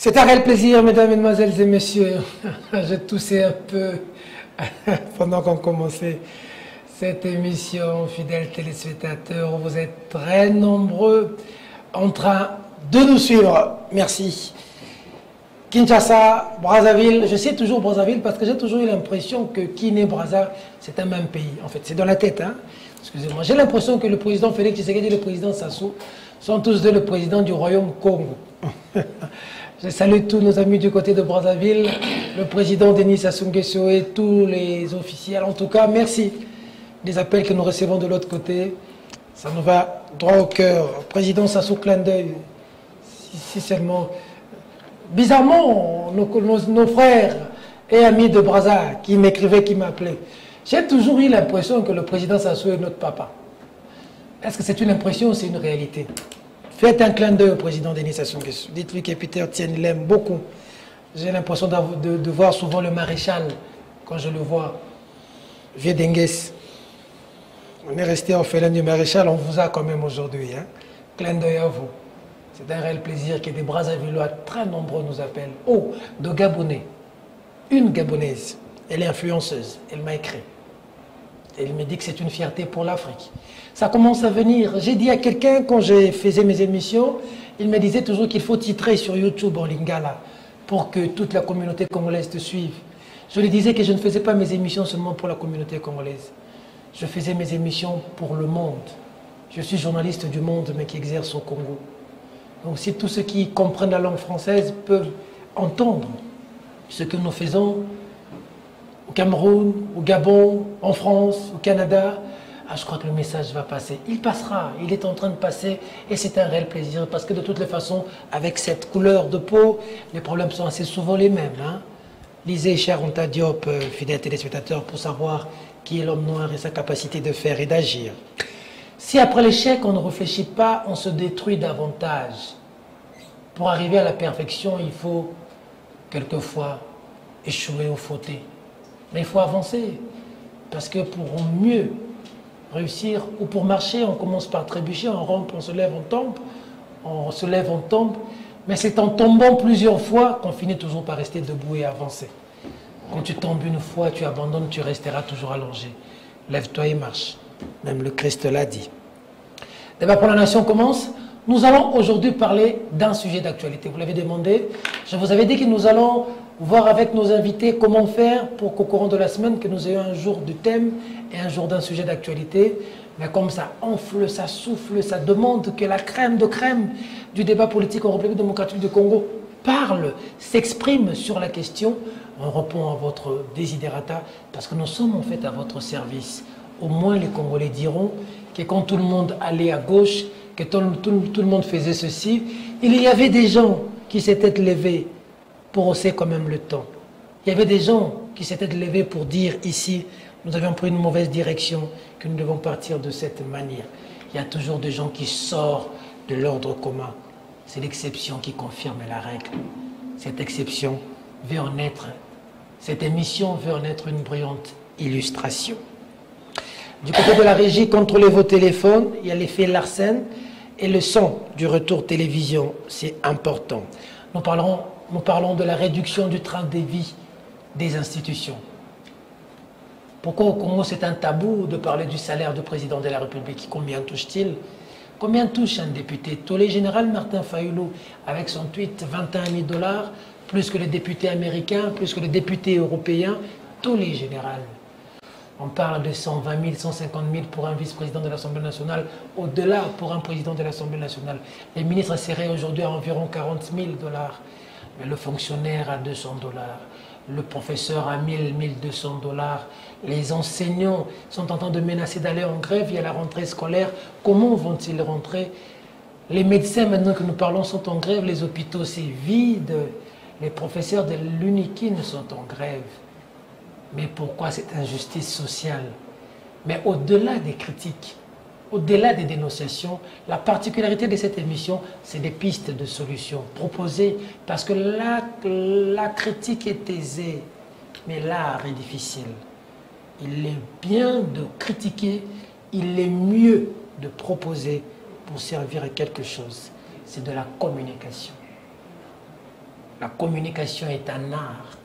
C'est un réel plaisir, mesdames, mesdemoiselles et messieurs. Je toussais un peu pendant qu'on commençait cette émission, fidèles téléspectateurs. Vous êtes très nombreux en train de nous suivre. Merci. Kinshasa, Brazzaville, je sais toujours Brazzaville parce que j'ai toujours eu l'impression que Kiné-Brazza, c'est un même pays. En fait, c'est dans la tête. Hein. Excusez-moi. J'ai l'impression que le président Félix Tshisekedi et le président Sassou sont tous deux le président du royaume Congo. Je salue tous nos amis du côté de Brazzaville, le président Denis Sassou Nguesso et tous les officiels. En tout cas, merci des appels que nous recevons de l'autre côté. Ça nous va droit au cœur. Président Sassou, clin d'œil. Si seulement... Bizarrement, nos frères et amis de Brazza qui m'écrivaient, qui m'appelaient, j'ai toujours eu l'impression que le président Sassou est notre papa. Est-ce que c'est une impression ou c'est une réalité? Faites un clin d'œil au président Denis Sassou Nguesso. Dites-lui que Peter Tienne l'aime beaucoup. J'ai l'impression de voir souvent le maréchal quand je le vois. Vieux Dengues. On est resté orphelin du maréchal, on vous a quand même aujourd'hui. Hein? Clin d'œil à vous. C'est un réel plaisir que des Brazzavillois très nombreux nous appellent. Oh, de Gabonais. Une Gabonaise. Elle est influenceuse. Elle m'a écrit. Elle me dit que c'est une fierté pour l'Afrique. Ça commence à venir. J'ai dit à quelqu'un, quand je faisais mes émissions, il me disait toujours qu'il faut titrer sur YouTube en lingala pour que toute la communauté congolaise te suive. Je lui disais que je ne faisais pas mes émissions seulement pour la communauté congolaise. Je faisais mes émissions pour le monde. Je suis journaliste du monde, mais qui exerce au Congo. Donc si tous ceux qui comprennent la langue française peuvent entendre ce que nous faisons au Cameroun, au Gabon, en France, au Canada, je crois que le message va passer. Il passera, il est en train de passer et c'est un réel plaisir parce que de toutes les façons, avec cette couleur de peau, les problèmes sont assez souvent les mêmes. Hein. Lisez cher Anta Diop, fidèle téléspectateur, pour savoir qui est l'homme noir et sa capacité de faire et d'agir. Si après l'échec, on ne réfléchit pas, on se détruit davantage. Pour arriver à la perfection, il faut quelquefois échouer ou fauter. Mais il faut avancer. Parce que pour mieux réussir, ou pour marcher, on commence par trébucher, on rampe, on se lève, on tombe. On se lève, on tombe. Mais c'est en tombant plusieurs fois qu'on finit toujours par rester debout et avancer. Quand tu tombes une fois, tu abandonnes, tu resteras toujours allongé. Lève-toi et marche. Même le Christ l'a dit. Débat pour la nation commence. Nous allons aujourd'hui parler d'un sujet d'actualité. Vous l'avez demandé. Je vous avais dit que nous allons voir avec nos invités comment faire pour qu'au courant de la semaine, que nous ayons un jour de thème et un jour d'un sujet d'actualité. Mais comme ça enfle, ça souffle, ça demande que la crème de crème du débat politique en République démocratique du Congo parle, s'exprime sur la question. On répond à votre desiderata parce que nous sommes en fait à votre service. Au moins les Congolais diront que quand tout le monde allait à gauche, que tout le monde faisait ceci, il y avait des gens qui s'étaient levés pour hausser quand même le temps. Il y avait des gens qui s'étaient levés pour dire ici, nous avions pris une mauvaise direction, que nous devons partir de cette manière. Il y a toujours des gens qui sortent de l'ordre commun. C'est l'exception qui confirme la règle. Cette exception veut en être, cette émission veut en être une brillante illustration. Du côté de la régie, contrôlez vos téléphones, il y a l'effet Larsen et le son du retour télévision, c'est important. Nous parlons de la réduction du train de vie des institutions. Pourquoi au Congo c'est un tabou de parler du salaire du président de la République? Combien touche-t-il? Combien touche un député? Tolé général Martin Fayoulou, avec son tweet, 21 000 $, plus que les députés américains, plus que les députés européens, Tolé général. On parle de 120 000, 150 000 pour un vice-président de l'Assemblée nationale, au-delà pour un président de l'Assemblée nationale. Les ministres seraient aujourd'hui à environ 40 000 $, mais le fonctionnaire à 200 $, le professeur à 1000, 1200 $, les enseignants sont en train de menacer d'aller en grève, il y a la rentrée scolaire, comment vont-ils rentrer? Les médecins, maintenant que nous parlons, sont en grève, les hôpitaux c'est vide, les professeurs de l'UNIKIN sont en grève. Mais pourquoi cette injustice sociale? Mais au-delà des critiques, au-delà des dénonciations, la particularité de cette émission, c'est des pistes de solutions proposées. Parce que la critique est aisée, mais l'art est difficile. Il est bien de critiquer, il est mieux de proposer pour servir à quelque chose. C'est de la communication. La communication est un art.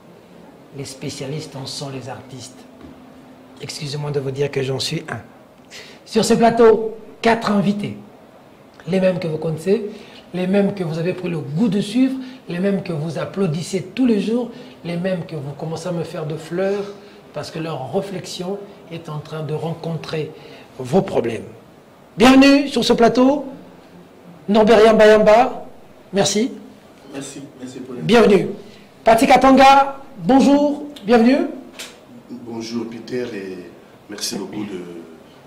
Les spécialistes en sont les artistes. Excusez-moi de vous dire que j'en suis un. Sur ce plateau, 4 invités. Les mêmes que vous connaissez, les mêmes que vous avez pris le goût de suivre, les mêmes que vous applaudissez tous les jours, les mêmes que vous commencez à me faire de fleurs parce que leur réflexion est en train de rencontrer vos problèmes. Bienvenue sur ce plateau, Norbert Yamba Yamba, merci. Merci pour bienvenue. Pati Katanga, bonjour, bienvenue. Bonjour Peter et merci beaucoup de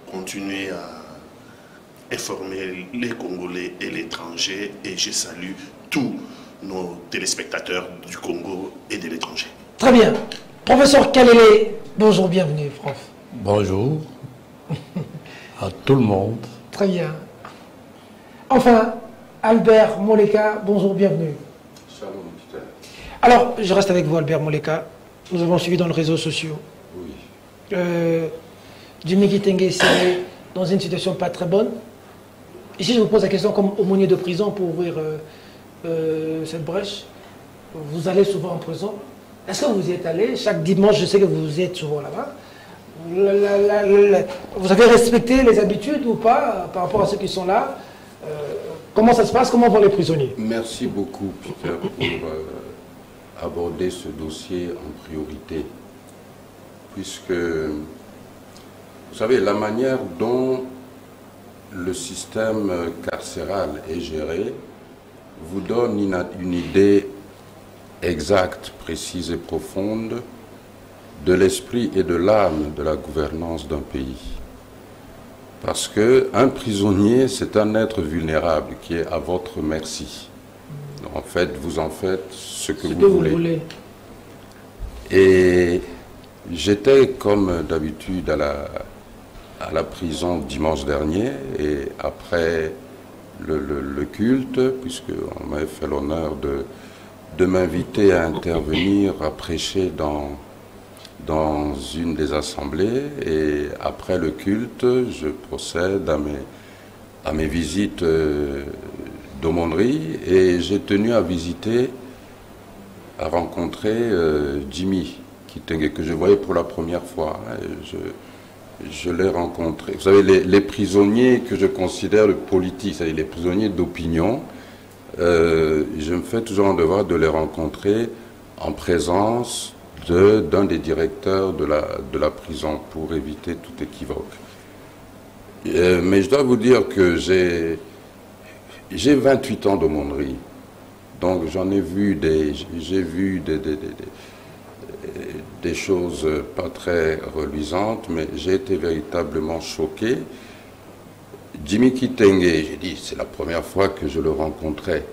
continuer à informer les Congolais et l'étranger et je salue tous nos téléspectateurs du Congo et de l'étranger. Très bien. Professeur Kalele, bonjour, bienvenue, prof. Bonjour à tout le monde. Très bien. Enfin, Albert Moleka, bonjour, bienvenue. Shalom, Peter. Alors, je reste avec vous, Albert Moleka. Nous avons suivi dans les réseaux sociaux. Oui. Jimmy Kitenge est dans une situation pas très bonne. Ici, je vous pose la question comme aumônier de prison pour ouvrir cette brèche. Vous allez souvent en prison. Est-ce que vous y êtes allé? Chaque dimanche, je sais que vous êtes souvent là-bas. Vous avez respecté les habitudes ou pas par rapport à ceux qui sont là? Comment ça se passe? Comment vont les prisonniers? Merci beaucoup, Peter, pour aborder ce dossier en priorité. Puisque, vous savez, la manière dont le système carcéral est géré vous donne une idée exacte, précise et profonde de l'esprit et de l'âme de la gouvernance d'un pays. Parce qu'un prisonnier, c'est un être vulnérable qui est à votre merci. En fait, vous en faites ce que vous voulez. Et j'étais, comme d'habitude, à la prison dimanche dernier, et après le culte, puisqu'on m'avait fait l'honneur de m'inviter à intervenir, à prêcher dans une des assemblées, et après le culte, je procède à mes visites d'aumônerie, et j'ai tenu à visiter, à rencontrer Jimmy Kitenge, que je voyais pour la première fois. Je l'ai rencontré. Vous savez, les prisonniers que je considère politiques, c'est-à-dire les prisonniers d'opinion, je me fais toujours un devoir de les rencontrer en présence d'un des directeurs de la prison pour éviter tout équivoque. Mais je dois vous dire que j'ai 28 ans d'aumônerie. Donc j'en ai vu des choses pas très reluisantes, mais j'ai été véritablement choqué. Jimmy Kitenge, j'ai dit, c'est la première fois que je le rencontrais,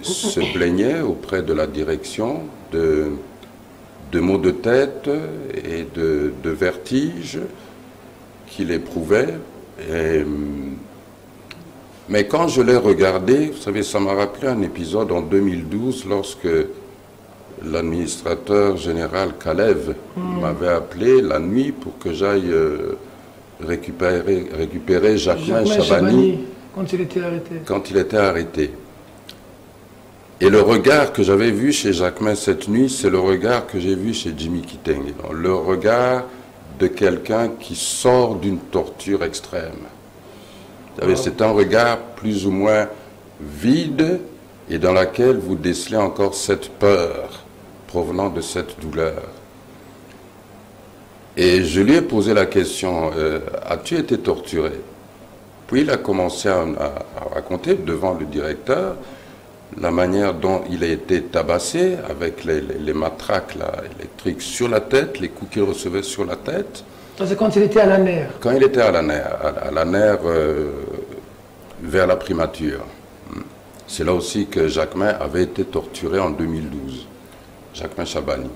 se plaignait auprès de la direction de maux de tête et de vertige qu'il éprouvait. Mais quand je l'ai regardé, vous savez, ça m'a rappelé un épisode en 2012 lorsque l'administrateur général Kalev m'avait appelé la nuit pour que j'aille récupérer Jacquemin Chabani quand il était arrêté. Et le regard que j'avais vu chez Jacquemin cette nuit, c'est le regard que j'ai vu chez Jimmy Kitenge. Le regard de quelqu'un qui sort d'une torture extrême. Vous savez, c'est un regard plus ou moins vide et dans laquelle vous décelez encore cette peur provenant de cette douleur. Et je lui ai posé la question, as-tu été torturé? Puis il a commencé à raconter devant le directeur la manière dont il a été tabassé avec les matraques là, électriques sur la tête, les coups qu'il recevait sur la tête. C'est quand il était à la NER? Quand il était à la NER vers la primature. C'est là aussi que Jacquemin avait été torturé en 2012. Jacquemin Chabani.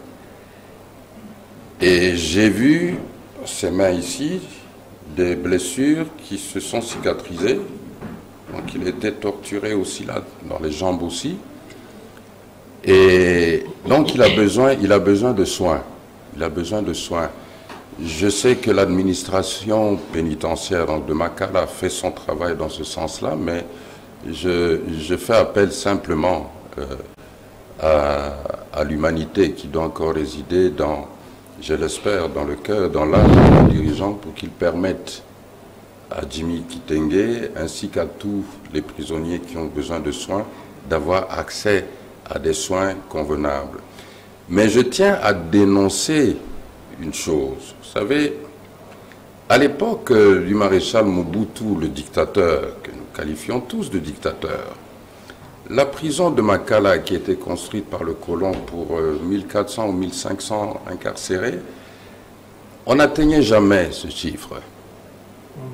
Et j'ai vu ses mains ici, des blessures qui se sont cicatrisées. Donc il était torturé aussi là, dans les jambes aussi. Et donc il a besoin de soins. Il a besoin de soins. Je sais que l'administration pénitentiaire donc de Makala a fait son travail dans ce sens-là, mais je fais appel simplement à l'humanité qui doit encore résider dans, je l'espère, dans le cœur, dans l'âme de nos dirigeants pour qu'ils permettent à Jimmy Kitenge ainsi qu'à tous les prisonniers qui ont besoin de soins d'avoir accès à des soins convenables. Mais je tiens à dénoncer une chose. Vous savez, à l'époque du maréchal Mobutu, le dictateur, que nous qualifions tous de dictateur, la prison de Makala, qui était construite par le colon pour 1400 ou 1500 incarcérés, on n'atteignait jamais ce chiffre.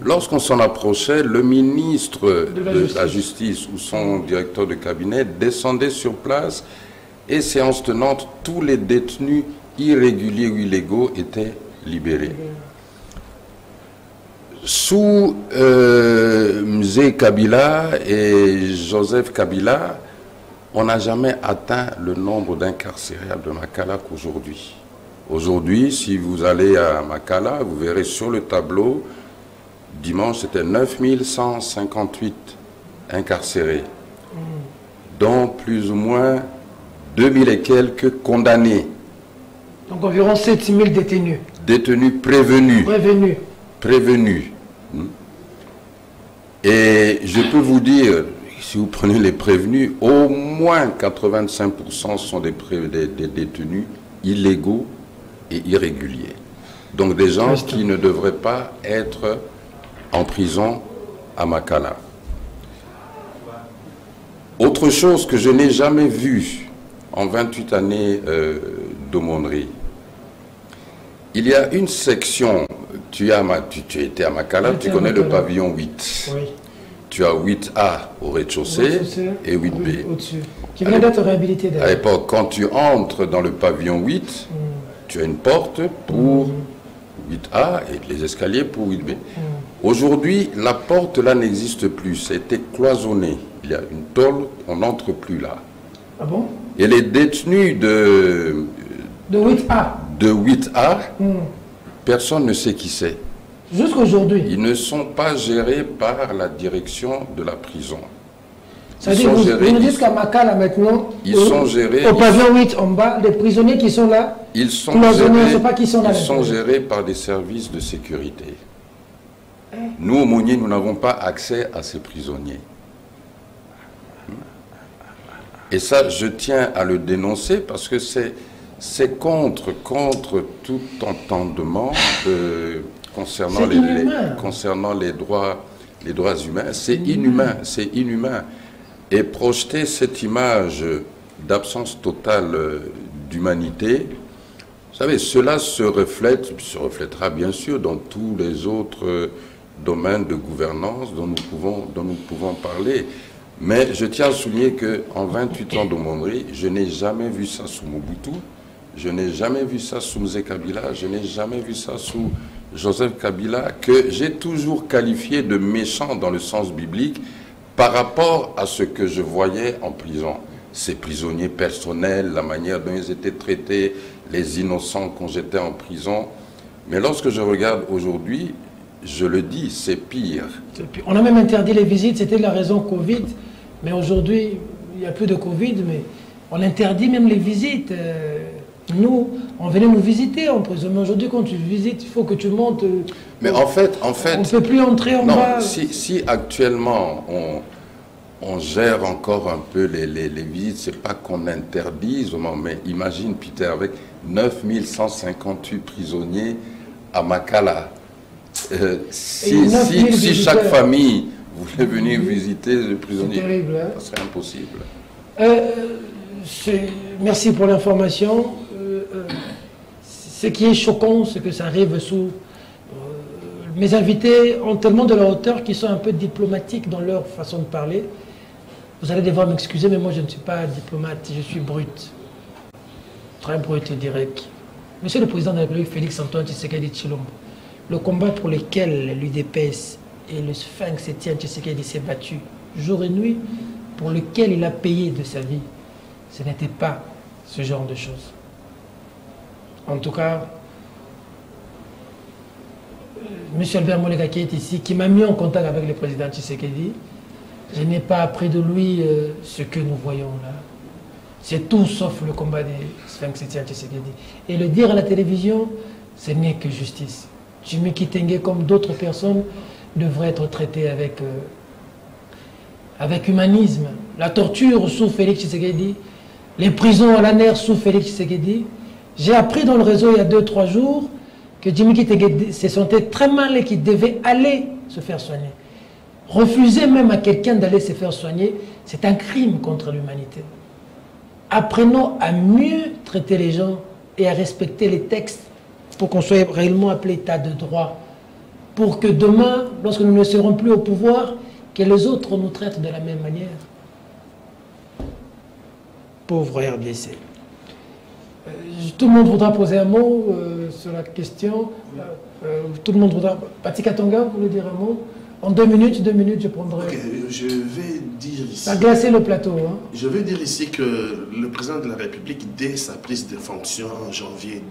Lorsqu'on s'en approchait, le ministre de la Justice ou son directeur de cabinet descendait sur place et, séance tenante, tous les détenus irréguliers ou illégaux étaient libérés. Sous Mzee Kabila et Joseph Kabila, on n'a jamais atteint le nombre d'incarcérables de Makala qu'aujourd'hui. Aujourd'hui, si vous allez à Makala, vous verrez sur le tableau, dimanche, c'était 9158 incarcérés, dont plus ou moins 2000 et quelques condamnés. Donc environ 7000 détenus. Détenus prévenus. Prévenus. Et je peux vous dire, si vous prenez les prévenus, au moins 85% sont des détenus illégaux et irréguliers. Donc des gens qui ne devraient pas être en prison à Makala. Autre chose que je n'ai jamais vue en 28 années d'aumônerie, il y a une section, tu étais à Makala, tu connais le pavillon 8. Oui. Tu as 8A au rez-de-chaussée et 8B. Qui vient d'être réhabilité d'ailleurs. À l'époque, quand tu entres dans le pavillon 8, tu as une porte pour 8A et les escaliers pour 8B. Aujourd'hui, la porte là n'existe plus, ça a été cloisonné. Il y a une tôle, on n'entre plus là. Ah bon? Et les détenus de 8A, personne ne sait qui c'est. Jusqu'aujourd'hui. Ils ne sont pas gérés par la direction de la prison. Ça veut dire que vous nous dites qu'à Makala maintenant, ils sont gérés, au pavillon 8 en bas, les prisonniers qui sont là, ils sont gérés par des services de sécurité. Nous, aumôniers, nous n'avons pas accès à ces prisonniers. Et ça, je tiens à le dénoncer parce que c'est contre tout entendement concernant les droits humains. C'est inhumain. Et projeter cette image d'absence totale d'humanité, vous savez, cela se reflètera bien sûr dans tous les autres domaines de gouvernance dont nous pouvons parler. Mais je tiens à souligner qu'en 28 ans d'aumônerie, je n'ai jamais vu ça sous Mobutu, je n'ai jamais vu ça sous Mzee Kabila, je n'ai jamais vu ça sous Joseph Kabila, que j'ai toujours qualifié de méchant dans le sens biblique par rapport à ce que je voyais en prison. Ces prisonniers personnels, la manière dont ils étaient traités, les innocents quand j'étais en prison. Mais lorsque je regarde aujourd'hui, je le dis, c'est pire. On a même interdit les visites, c'était la raison Covid. Mais aujourd'hui, il n'y a plus de Covid, mais on interdit même les visites. Nous, on venait nous visiter en prison. Mais aujourd'hui, quand tu visites, il faut que tu montes. Mais en fait... On ne peut plus entrer en bas. Si actuellement, on gère encore un peu les visites, c'est pas qu'on interdise, mais imagine, Peter, avec 9158 prisonniers à Makala. Si chaque famille voulait venir visiter le prisonnier, terrible, hein? Ça serait impossible. Merci pour l'information. Ce qui est choquant, c'est que ça arrive sous... mes invités ont tellement de la hauteur qu'ils sont un peu diplomatiques dans leur façon de parler. Vous allez devoir m'excuser, mais moi je ne suis pas diplomate, je suis brut. Très brut et direct. Monsieur le Président de la République, Félix-Antoine Tshisekedi Tshilombo, le combat pour lequel l'UDPS et le Sphinx Etienne Tshisekedi s'est battu jour et nuit, pour lequel il a payé de sa vie, ce n'était pas ce genre de choses. En tout cas, M. Albert Molega qui est ici, qui m'a mis en contact avec le président Tshisekedi, je n'ai pas appris de lui ce que nous voyons là. C'est tout sauf le combat des Sphinx Etienne Tshisekedi. Et le dire à la télévision, ce n'est que justice. Jimmy Kitenge, comme d'autres personnes, devrait être traité avec humanisme. La torture sous Félix Tshisekedi, les prisons à la nerf sous Félix Tshisekedi. J'ai appris dans le réseau il y a 2-3 jours que Jimmy Kitenge se sentait très mal et qu'il devait aller se faire soigner. Refuser même à quelqu'un d'aller se faire soigner, c'est un crime contre l'humanité. Apprenons à mieux traiter les gens et à respecter les textes pour qu'on soit réellement appelé état de droit. Pour que demain, lorsque nous ne serons plus au pouvoir, que les autres nous traitent de la même manière. Pauvre RDC. Tout le monde voudra poser un mot sur la question. Tout le monde voudra... Pati Katonga, vous voulez dire un mot? En 2 minutes, je prendrai... Ok, je vais dire ici... Ça a glacé le plateau. Hein. Je vais dire ici que le président de la République, dès sa prise de fonction en janvier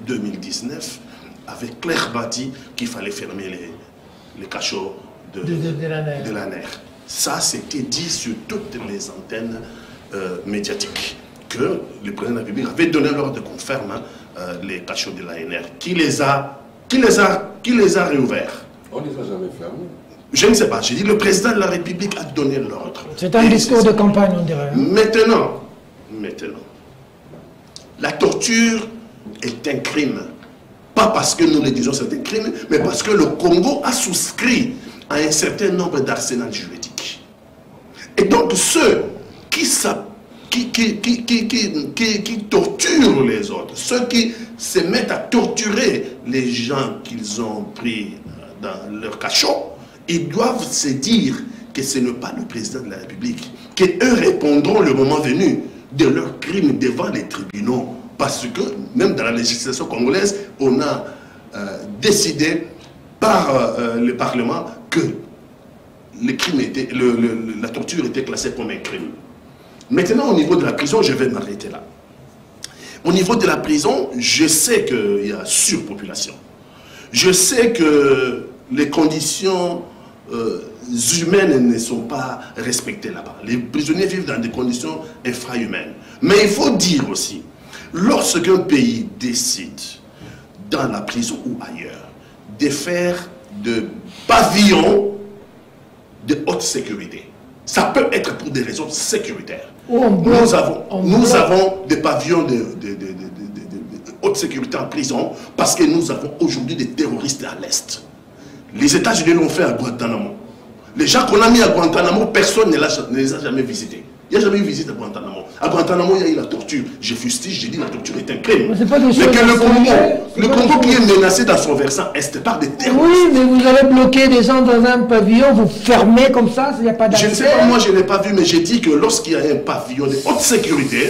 2019, avait clairement dit qu'il fallait fermer les cachots de la NER. Ça, c'était dit sur toutes les antennes médiatiques, que le président de la République avait donné l'ordre qu'on ferme les cachots de la NER. Qui les a réouverts? On ne les a jamais fermés. Je ne sais pas. J'ai dit le président de la République a donné l'ordre. C'est un discours de campagne, on dirait. Hein. Maintenant, la torture est un crime. Pas parce que nous le disons c'est un crime, mais parce que le Congo a souscrit à un certain nombre d'arsenals juridiques. Et donc ceux qui torturent les autres, ceux qui se mettent à torturer les gens qu'ils ont pris dans leur cachot, ils doivent se dire que ce n'est pas le président de la République, qu'eux répondront le moment venu de leurs crimes devant les tribunaux. Parce que même dans la législation congolaise, on a décidé par le Parlement que la torture était classée comme un crime. Maintenant, au niveau de la prison, je vais m'arrêter là. Au niveau de la prison, je sais qu'il y a surpopulation. Je sais que les conditions humaines ne sont pas respectées là-bas. Les prisonniers vivent dans des conditions infrahumaines. Mais il faut dire aussi, lorsqu'un pays décide, dans la prison ou ailleurs, de faire de pavillons de haute sécurité, ça peut être pour des raisons sécuritaires. Nous avons des pavillons de haute sécurité en prison parce que nous avons aujourd'hui des terroristes à l'Est. Les États-Unis l'ont fait à Guantanamo. Les gens qu'on a mis à Guantanamo, personne ne les a jamais visités. Il n'y a jamais eu visite à Guantanamo. À Guantanamo, il y a eu la torture. Je fustige, j'ai dit la torture est un crime. Mais que le Congo qui est menacé dans son versant est par des terroristes. Oui, mais vous avez bloqué des gens dans un pavillon, vous fermez comme ça, il n'y a pas d'accès. Je ne sais pas, moi je n'ai pas vu, mais j'ai dit que lorsqu'il y a un pavillon de haute sécurité,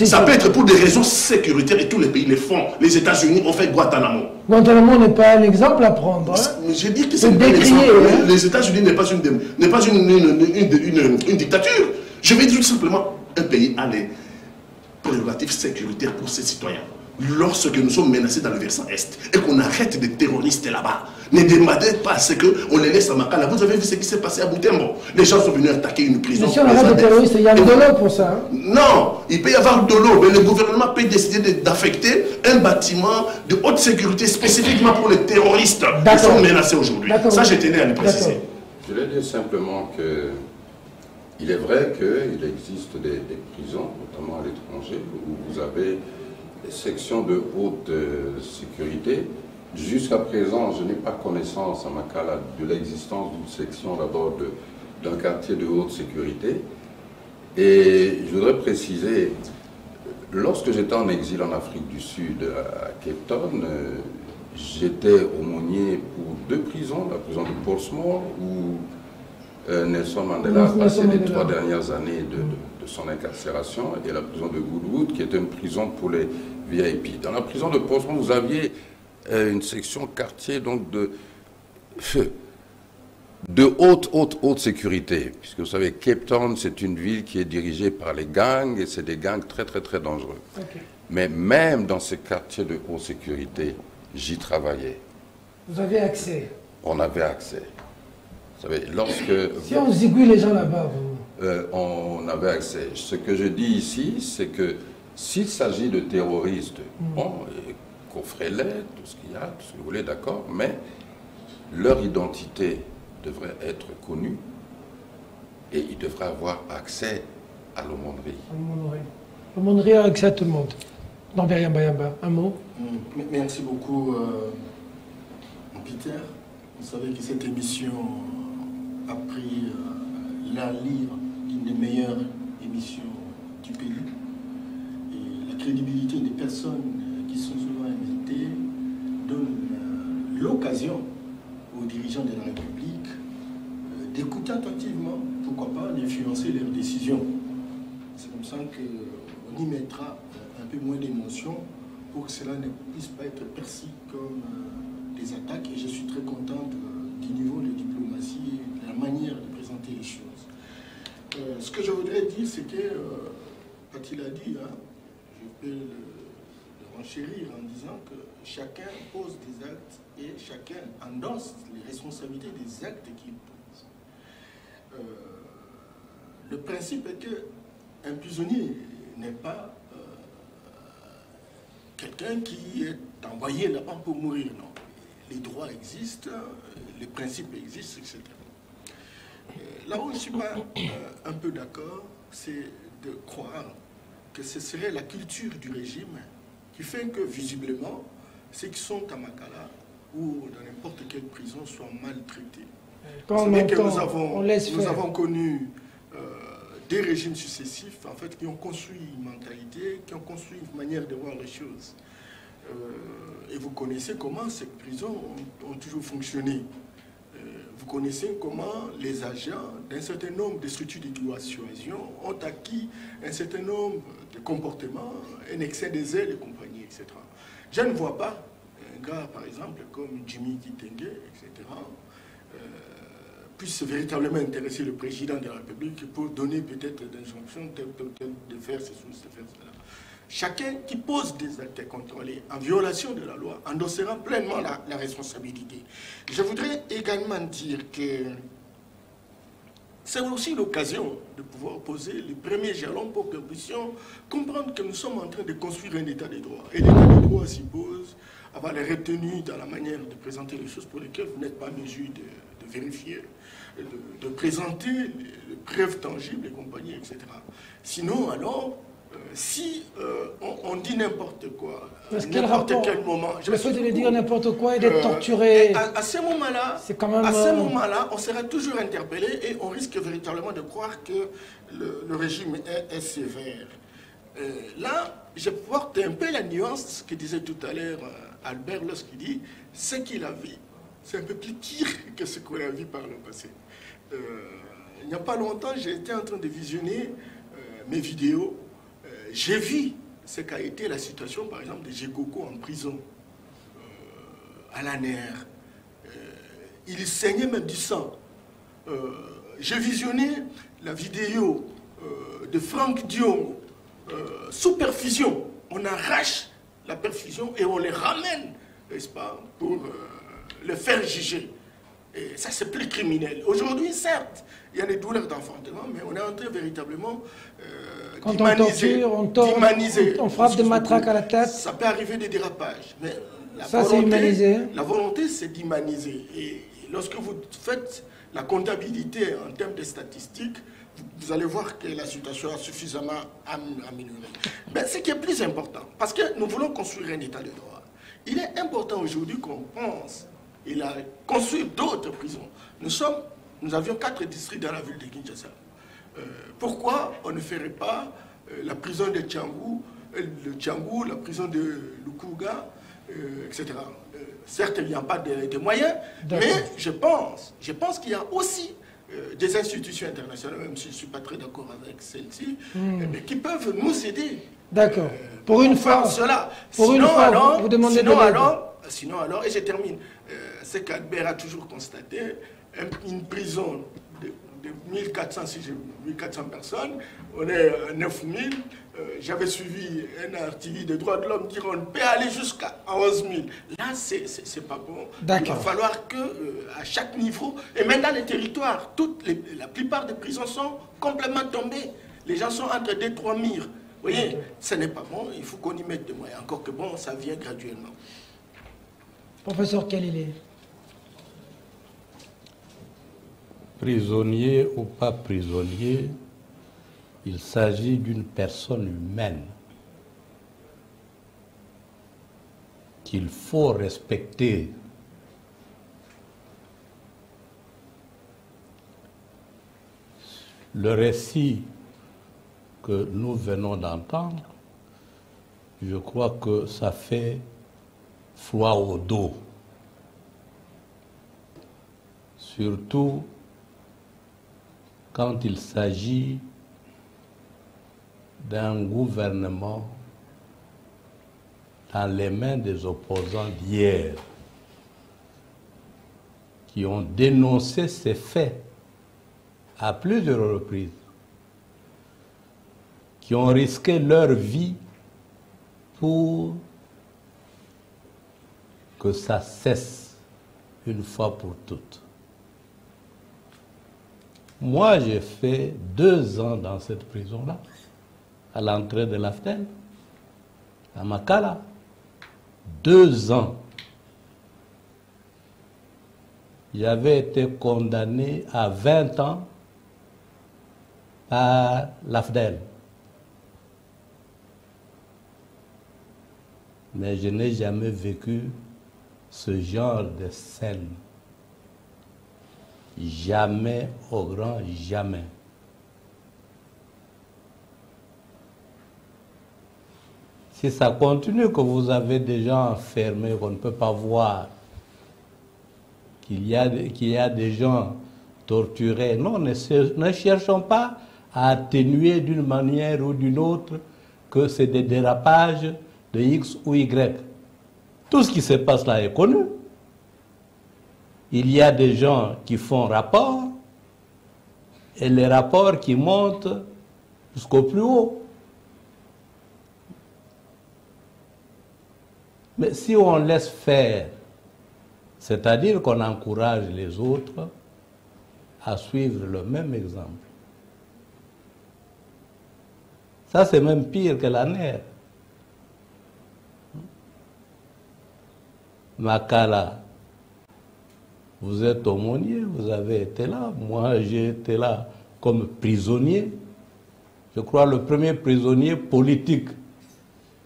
ça peut être pour des raisons sécuritaires et tous les pays le font. Les États-Unis ont fait Guantanamo. Guantanamo n'est pas un exemple à prendre. Hein. J'ai dit que c'est un exemple. Hein. Les États-Unis n'est pas une dictature. Je vais dire tout simplement, un pays a les prérogatives sécuritaires pour ses citoyens. Lorsque nous sommes menacés dans le versant Est et qu'on arrête des terroristes là-bas, ne demandez pas ce qu'on les laisse à Makala. Vous avez vu ce qui s'est passé à Boutembo. Les gens sont venus attaquer une prison. Mais si on arrête des terroristes, il y a de l'eau pour ça. Hein. Non, il peut y avoir de l'eau, mais le gouvernement peut décider d'affecter un bâtiment de haute sécurité spécifiquement pour les terroristes qui sont menacés aujourd'hui. Ça, je tenais à le préciser. Je voulais dire simplement que il est vrai qu'il existe des prisons, notamment à l'étranger, où vous avez des sections de haute sécurité. Jusqu'à présent, je n'ai pas connaissance à Makala de l'existence d'une section d'abord d'un quartier de haute sécurité. Et je voudrais préciser, lorsque j'étais en exil en Afrique du Sud, à Cape Town, j'étais aumônier pour 2 prisons, la prison de Portsmouth, où Nelson Mandela a passé les 3 dernières années de son incarcération, et la prison de Goodwood, qui était une prison pour les VIP. Dans la prison de Portsmouth, vous aviez une section quartier donc de haute sécurité, puisque vous savez, Cape Town, c'est une ville qui est dirigée par les gangs, et c'est des gangs très dangereux. Okay. Mais même dans ces quartiers de haute sécurité, j'y travaillais. Vous avez accès? On avait accès. Vous savez, lorsque... Si on zigouille les gens là-bas, vous... on avait accès. Ce que je dis ici, c'est que s'il s'agit de terroristes, bon, coffrez-les, tout ce qu'il y a, tout ce que vous voulez, d'accord, mais leur identité devrait être connue et ils devraient avoir accès à l'aumônerie. L'aumônerie a accès à tout le monde. Dans Bayamba, un mot. Merci beaucoup, Peter. Vous savez que cette émission a pris l'allure d'une des meilleures émissions du pays. Et la crédibilité des personnes qui sont souvent invitées donne l'occasion aux dirigeants de la République d'écouter attentivement, pourquoi pas, d'influencer leurs décisions. C'est comme ça qu'on y mettra un peu moins d'émotion pour que cela ne puisse pas être perçu comme des attaques. Et je suis très content du niveau de diplomatie et de la manière de présenter les choses. Ce que je voudrais dire, c'est que, quand il a dit, hein, je peux le renchérir en disant que chacun pose des actes et chacun endosse les responsabilités des actes qu'il pose. Le principe est qu'un prisonnier n'est pas quelqu'un qui est envoyé là-bas pour mourir, non. Les droits existent, les principes existent, etc. Là où je ne suis pas un peu d'accord, c'est de croire que ce serait la culture du régime qui fait que, visiblement, ceux qui sont à Makala ou dans n'importe quelle prison soient maltraités. Vous savez que nous avons connu des régimes successifs en fait, qui ont construit une mentalité, qui ont construit une manière de voir les choses. Et vous connaissez comment ces prisons ont toujours fonctionné. Vous connaissez comment les agents d'un certain nombre de structures de dissuasion ont acquis un certain nombre de comportements, un excès des ailes et compagnie, etc. Je ne vois pas un gars, par exemple, comme Jimmy Kitenge, etc., puisse véritablement intéresser le président de la République pour donner peut-être des injonctions de faire ceci, de faire cela. Chacun qui pose des actes contrôlés en violation de la loi endossera pleinement la responsabilité. Je voudrais également dire que c'est aussi l'occasion de pouvoir poser les premiers jalons pour que nous puissions comprendre que nous sommes en train de construire un état de droit. Et l'état de droit suppose avoir les retenues dans la manière de présenter les choses pour lesquelles vous n'êtes pas en mesure de vérifier, de présenter les preuves tangibles et compagnie, etc. Sinon, alors, si on dit n'importe quoi, n'importe quel moment... Le fait de dire n'importe quoi et d'être torturé... À ce moment-là, on sera toujours interpellé et on risque véritablement de croire que le régime est sévère. Là, je porte un peu la nuance que disait tout à l'heure Albert lorsqu'il dit « ce qu'il a vu ». C'est un peu plus pire que ce qu'on a vu par le passé. Il n'y a pas longtemps, j'étais en train de visionner mes vidéos. J'ai vu ce qu'a été la situation, par exemple, de Jekoko en prison, à la nerf. Il saignait même du sang. J'ai visionné la vidéo de Franck Dion, sous perfusion. On arrache la perfusion et on les ramène, n'est-ce pas, pour le faire juger. Et ça, c'est plus criminel. Aujourd'hui, certes, il y a des douleurs d'enfantement, mais on est en train véritablement d'humaniser. On frappe de matraque à la tête. Ça peut arriver des dérapages. Mais la volonté, c'est d'humaniser. Et lorsque vous faites la comptabilité en termes de statistiques, vous allez voir que la situation a suffisamment amélioré. Mais ce qui est plus important, parce que nous voulons construire un état de droit, il est important aujourd'hui qu'on pense. Il a construit d'autres prisons. Nous avions 4 districts dans la ville de Kinshasa. Pourquoi on ne ferait pas la prison de Tchangou, la prison de Lukuga, etc. Certes, il n'y a pas de moyens, mais je pense qu'il y a aussi des institutions internationales, même si je ne suis pas très d'accord avec celles-ci, qui peuvent nous aider. D'accord. Pour une fois, cela. Vous demandez de l'aide. Sinon et je termine, ce qu'Albert a toujours constaté, une prison de 1400, 1400 personnes, on est à 9000. J'avais suivi un article de droits de l'homme dire on peut aller jusqu'à 11 000. Là, c'est pas bon. Il va falloir que à chaque niveau, et même dans les territoires, la plupart des prisons sont complètement tombées. Les gens sont entre 2 et 3 murs. Vous voyez, ce n'est pas bon, il faut qu'on y mette des moyens. Encore que bon, ça vient graduellement. Professeur Kelile. Prisonnier ou pas prisonnier, il s'agit d'une personne humaine qu'il faut respecter. Le récit que nous venons d'entendre, je crois que ça fait froid au dos. Surtout quand il s'agit d'un gouvernement dans les mains des opposants d'hier qui ont dénoncé ces faits à plusieurs reprises, qui ont risqué leur vie pour que ça cesse une fois pour toutes. Moi, j'ai fait 2 ans dans cette prison-là, à l'entrée de l'Afdel, à Makala. 2 ans. J'avais été condamné à 20 ans par l'Afdel. Mais je n'ai jamais vécu ce genre de scène. Jamais, au grand jamais. Si ça continue, que vous avez des gens enfermés, qu'on ne peut pas voir, qu'il y a des gens torturés, non, ne cherchons pas à atténuer d'une manière ou d'une autre que c'est des dérapages de X ou Y. Tout ce qui se passe là est connu. Il y a des gens qui font rapport et les rapports qui montent jusqu'au plus haut. Mais si on laisse faire, c'est-à-dire qu'on encourage les autres à suivre le même exemple, ça c'est même pire que la nerf. Makala, vous êtes aumônier, vous avez été là. Moi, j'ai été là comme prisonnier. Je crois le premier prisonnier politique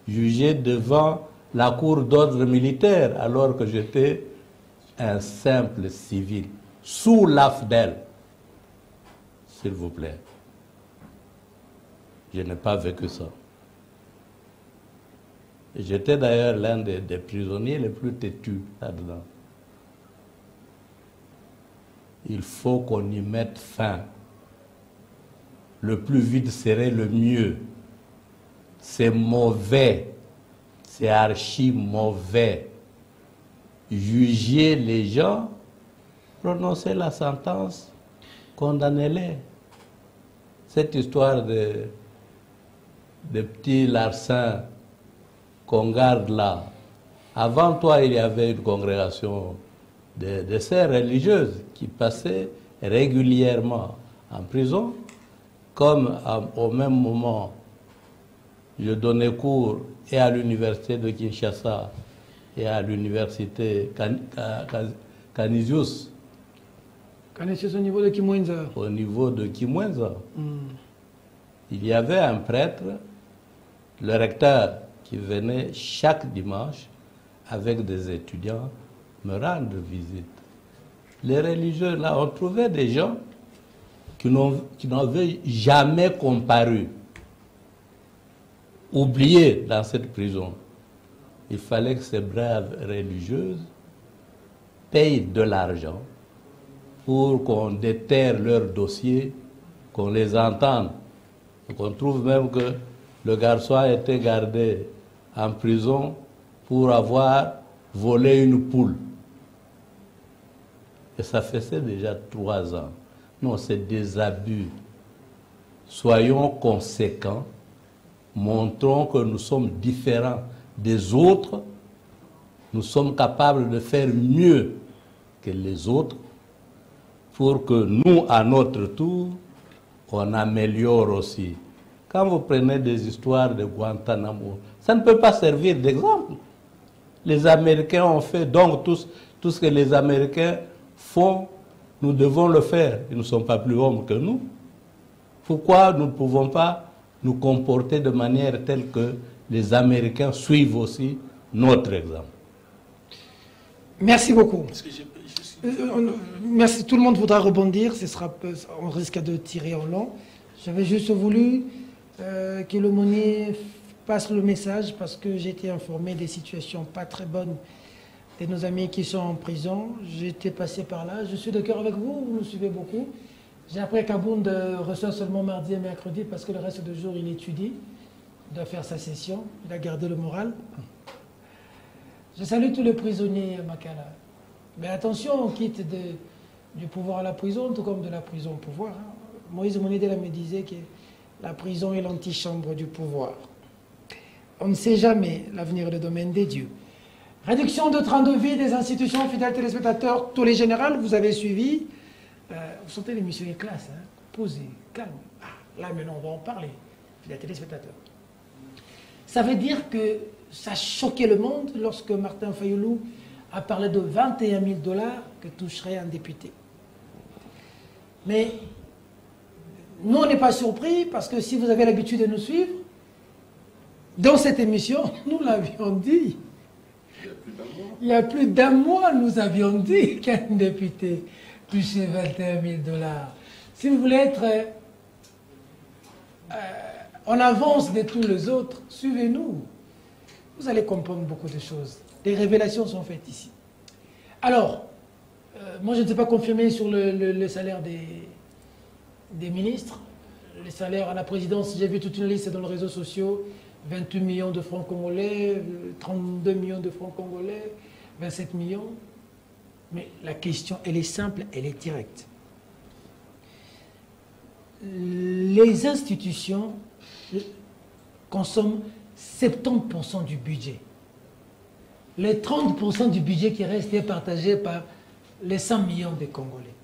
jugé devant la cour d'ordre militaire alors que j'étais un simple civil, sous l'Afdel, s'il vous plaît. Je n'ai pas vécu ça. J'étais d'ailleurs l'un des prisonniers les plus têtus là-dedans. Il faut qu'on y mette fin. Le plus vite serait le mieux. C'est mauvais. C'est archi mauvais. Juger les gens, prononcer la sentence, condamnez-les. Cette histoire de petits larcins qu'on garde là. Avant toi, il y avait une congrégation de sœurs religieuses qui passaient régulièrement en prison, comme au même moment, je donnais cours et à l'université de Kinshasa et à l'université Canisius. Canisius au niveau de Kimwenza. Au niveau de Kimwenza. Il y avait un prêtre, le recteur, qui venait chaque dimanche avec des étudiants me rendre visite. Les religieux, là, on trouvait des gens qui n'avaient jamais comparu, oubliés dans cette prison. Il fallait que ces braves religieuses payent de l'argent pour qu'on déterre leur dossier, qu'on les entende. Donc on trouve même que le garçon a été gardé en prison pour avoir volé une poule. Et ça faisait déjà 3 ans. Non, c'est des abus. Soyons conséquents, montrons que nous sommes différents des autres, nous sommes capables de faire mieux que les autres pour que nous, à notre tour, on améliore aussi. Quand vous prenez des histoires de Guantanamo, ça ne peut pas servir d'exemple. Les Américains ont fait, donc tout ce que les Américains font, nous devons le faire. Ils ne sont pas plus hommes que nous. Pourquoi nous ne pouvons pas nous comporter de manière telle que les Américains suivent aussi notre exemple? Merci beaucoup. Merci. Tout le monde voudra rebondir. On risque de tirer en long. J'avais juste voulu que l'aumônier passe le message parce que j'ai été informé des situations pas très bonnes de nos amis qui sont en prison. J'ai été passé par là. Je suis d'accord avec vous. Vous nous suivez beaucoup. J'ai appris qu'Abound reçoit seulement mardi et mercredi parce que le reste du jour, il étudie. Il doit faire sa session. Il a gardé le moral. Je salue tous les prisonniers à Makala. Mais attention, on quitte du pouvoir à la prison, tout comme de la prison au pouvoir. Moïse Monidela me disait que la prison est l'antichambre du pouvoir. On ne sait jamais l'avenir du domaine des dieux. Réduction de train de vie des institutions, fidèles téléspectateurs, tous les généraux, vous avez suivi. Vous sentez l'émission est classe, hein? Posez, calme. Là maintenant, on va en parler, fidèles téléspectateurs. Ça veut dire que ça choquait le monde lorsque Martin Fayoulou a parlé de 21 000 $ que toucherait un député. Mais nous, on n'est pas surpris parce que si vous avez l'habitude de nous suivre, dans cette émission, nous l'avions dit. Il y a plus d'un mois, nous avions dit qu'un député touchait 21 000 $. Si vous voulez être en avance de tous les autres, suivez-nous. Vous allez comprendre beaucoup de choses. Des révélations sont faites ici. Alors, moi je ne sais pas confirmer sur le salaire des ministres. Les salaires à la présidence, j'ai vu toute une liste dans les réseaux sociaux. 28 millions de francs congolais, 32 millions de francs congolais, 27 millions. Mais la question, elle est simple, elle est directe. Les institutions consomment 70% du budget. Les 30% du budget qui reste est partagé par les 100 millions de Congolais.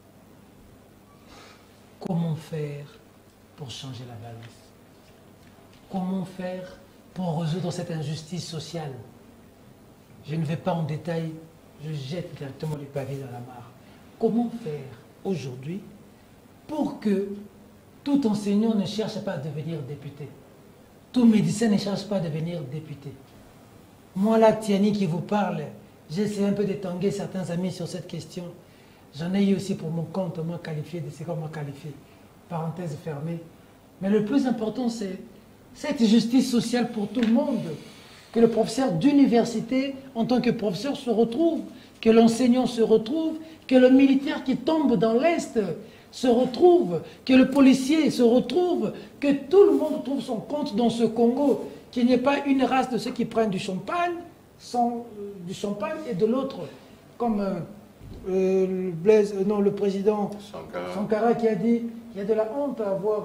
Comment faire pour changer la balance? Comment faire pour résoudre cette injustice sociale? Je ne vais pas en détail, je jette directement les pavés dans la mare. Comment faire aujourd'hui pour que tout enseignant ne cherche pas à devenir député? Tout médecin ne cherche pas à devenir député. Moi là, Tiani qui vous parle, j'essaie un peu de tanguer certains amis sur cette question. J'en ai eu aussi pour mon compte, moi qualifié de ce qu'on m'a qualifié. Parenthèse fermée. Mais le plus important, c'est cette justice sociale pour tout le monde. Que le professeur d'université, en tant que professeur, se retrouve, que l'enseignant se retrouve, que le militaire qui tombe dans l'Est se retrouve, que le policier se retrouve, que tout le monde trouve son compte dans ce Congo, qu'il n'y ait pas une race de ceux qui prennent du champagne, et de l'autre, comme le président Sankara qui a dit il y a de la honte à avoir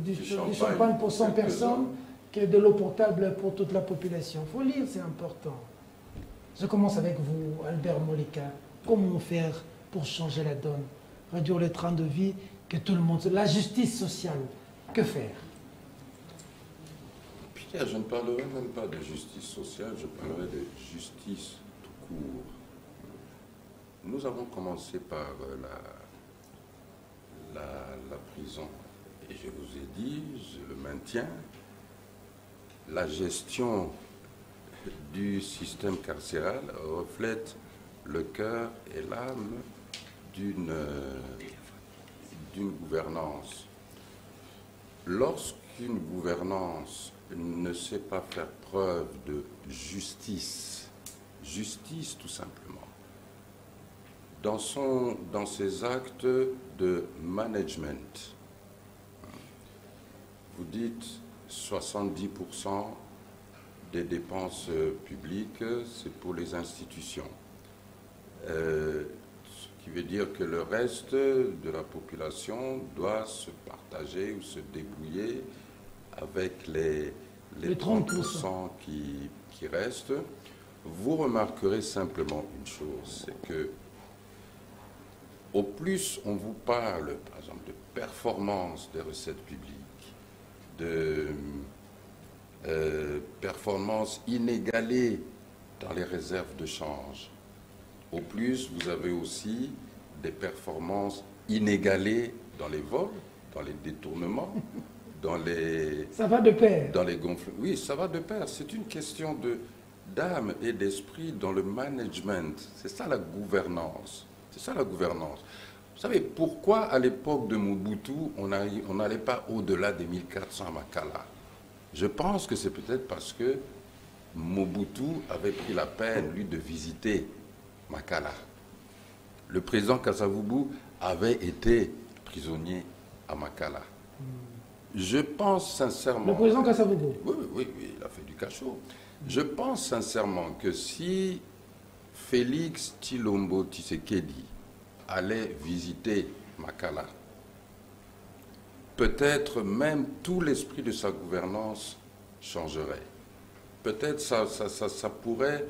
du champagne pour 100 personnes que de l'eau potable pour toute la population. Il faut lire, c'est important. Je commence avec vous, Albert Molika. Comment faire pour changer la donne? Réduire le train de vie, que tout le monde... La justice sociale, que faire? Pierre, je ne parlerai même pas de justice sociale, je parlerai de justice tout court. Nous avons commencé par la prison. Et je vous ai dit, je le maintiens, la gestion du système carcéral reflète le cœur et l'âme d'une gouvernance. Lorsqu'une gouvernance ne sait pas faire preuve de justice tout simplement, dans ses actes de management, vous dites 70% des dépenses publiques, c'est pour les institutions. Ce qui veut dire que le reste de la population doit se partager ou se débrouiller avec les 30% qui restent. Vous remarquerez simplement une chose, c'est que au plus on vous parle, par exemple, de performance des recettes publiques, de performance inégalée dans les réserves de change, au plus vous avez aussi des performances inégalées dans les vols, dans les détournements, dans les... Ça va de pair. Dans les gonflements. Oui, ça va de pair. C'est une question d'âme et d'esprit dans le management. C'est ça la gouvernance. C'est ça la gouvernance. Vous savez, pourquoi à l'époque de Mobutu, on n'allait pas au-delà des 1400 à Makala? Je pense que c'est peut-être parce que Mobutu avait pris la peine, lui, de visiter Makala. Le président Kasavubu avait été prisonnier à Makala. Je pense sincèrement... Le président Kasavubu? Oui, il a fait du cachot. Je pense sincèrement que si Félix Tshilombo Tshisekedi allait visiter Makala, peut-être même tout l'esprit de sa gouvernance changerait. Peut-être ça pourrait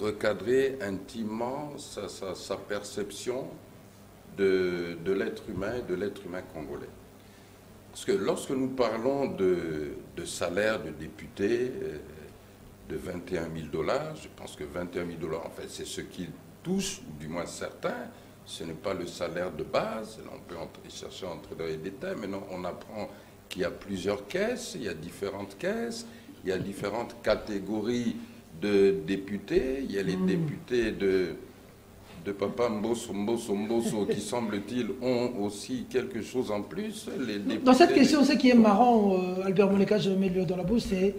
recadrer intimement sa perception de l'être humain congolais. Parce que lorsque nous parlons de salaire de député de 21 000 $, je pense que 21 000 $, en fait, c'est ce qu'il touche, ou du moins certains. Ce n'est pas le salaire de base. Là, on peut chercher à entrer dans les détails, mais non, on apprend qu'il y a plusieurs caisses, il y a différentes caisses, il y a différentes catégories de députés. Il y a les députés de Papa Mbosso qui, semble-t-il, ont aussi quelque chose en plus. Dans cette question, ce qui est marrant, Albert Moleka, je mets le dans la bouche, c'est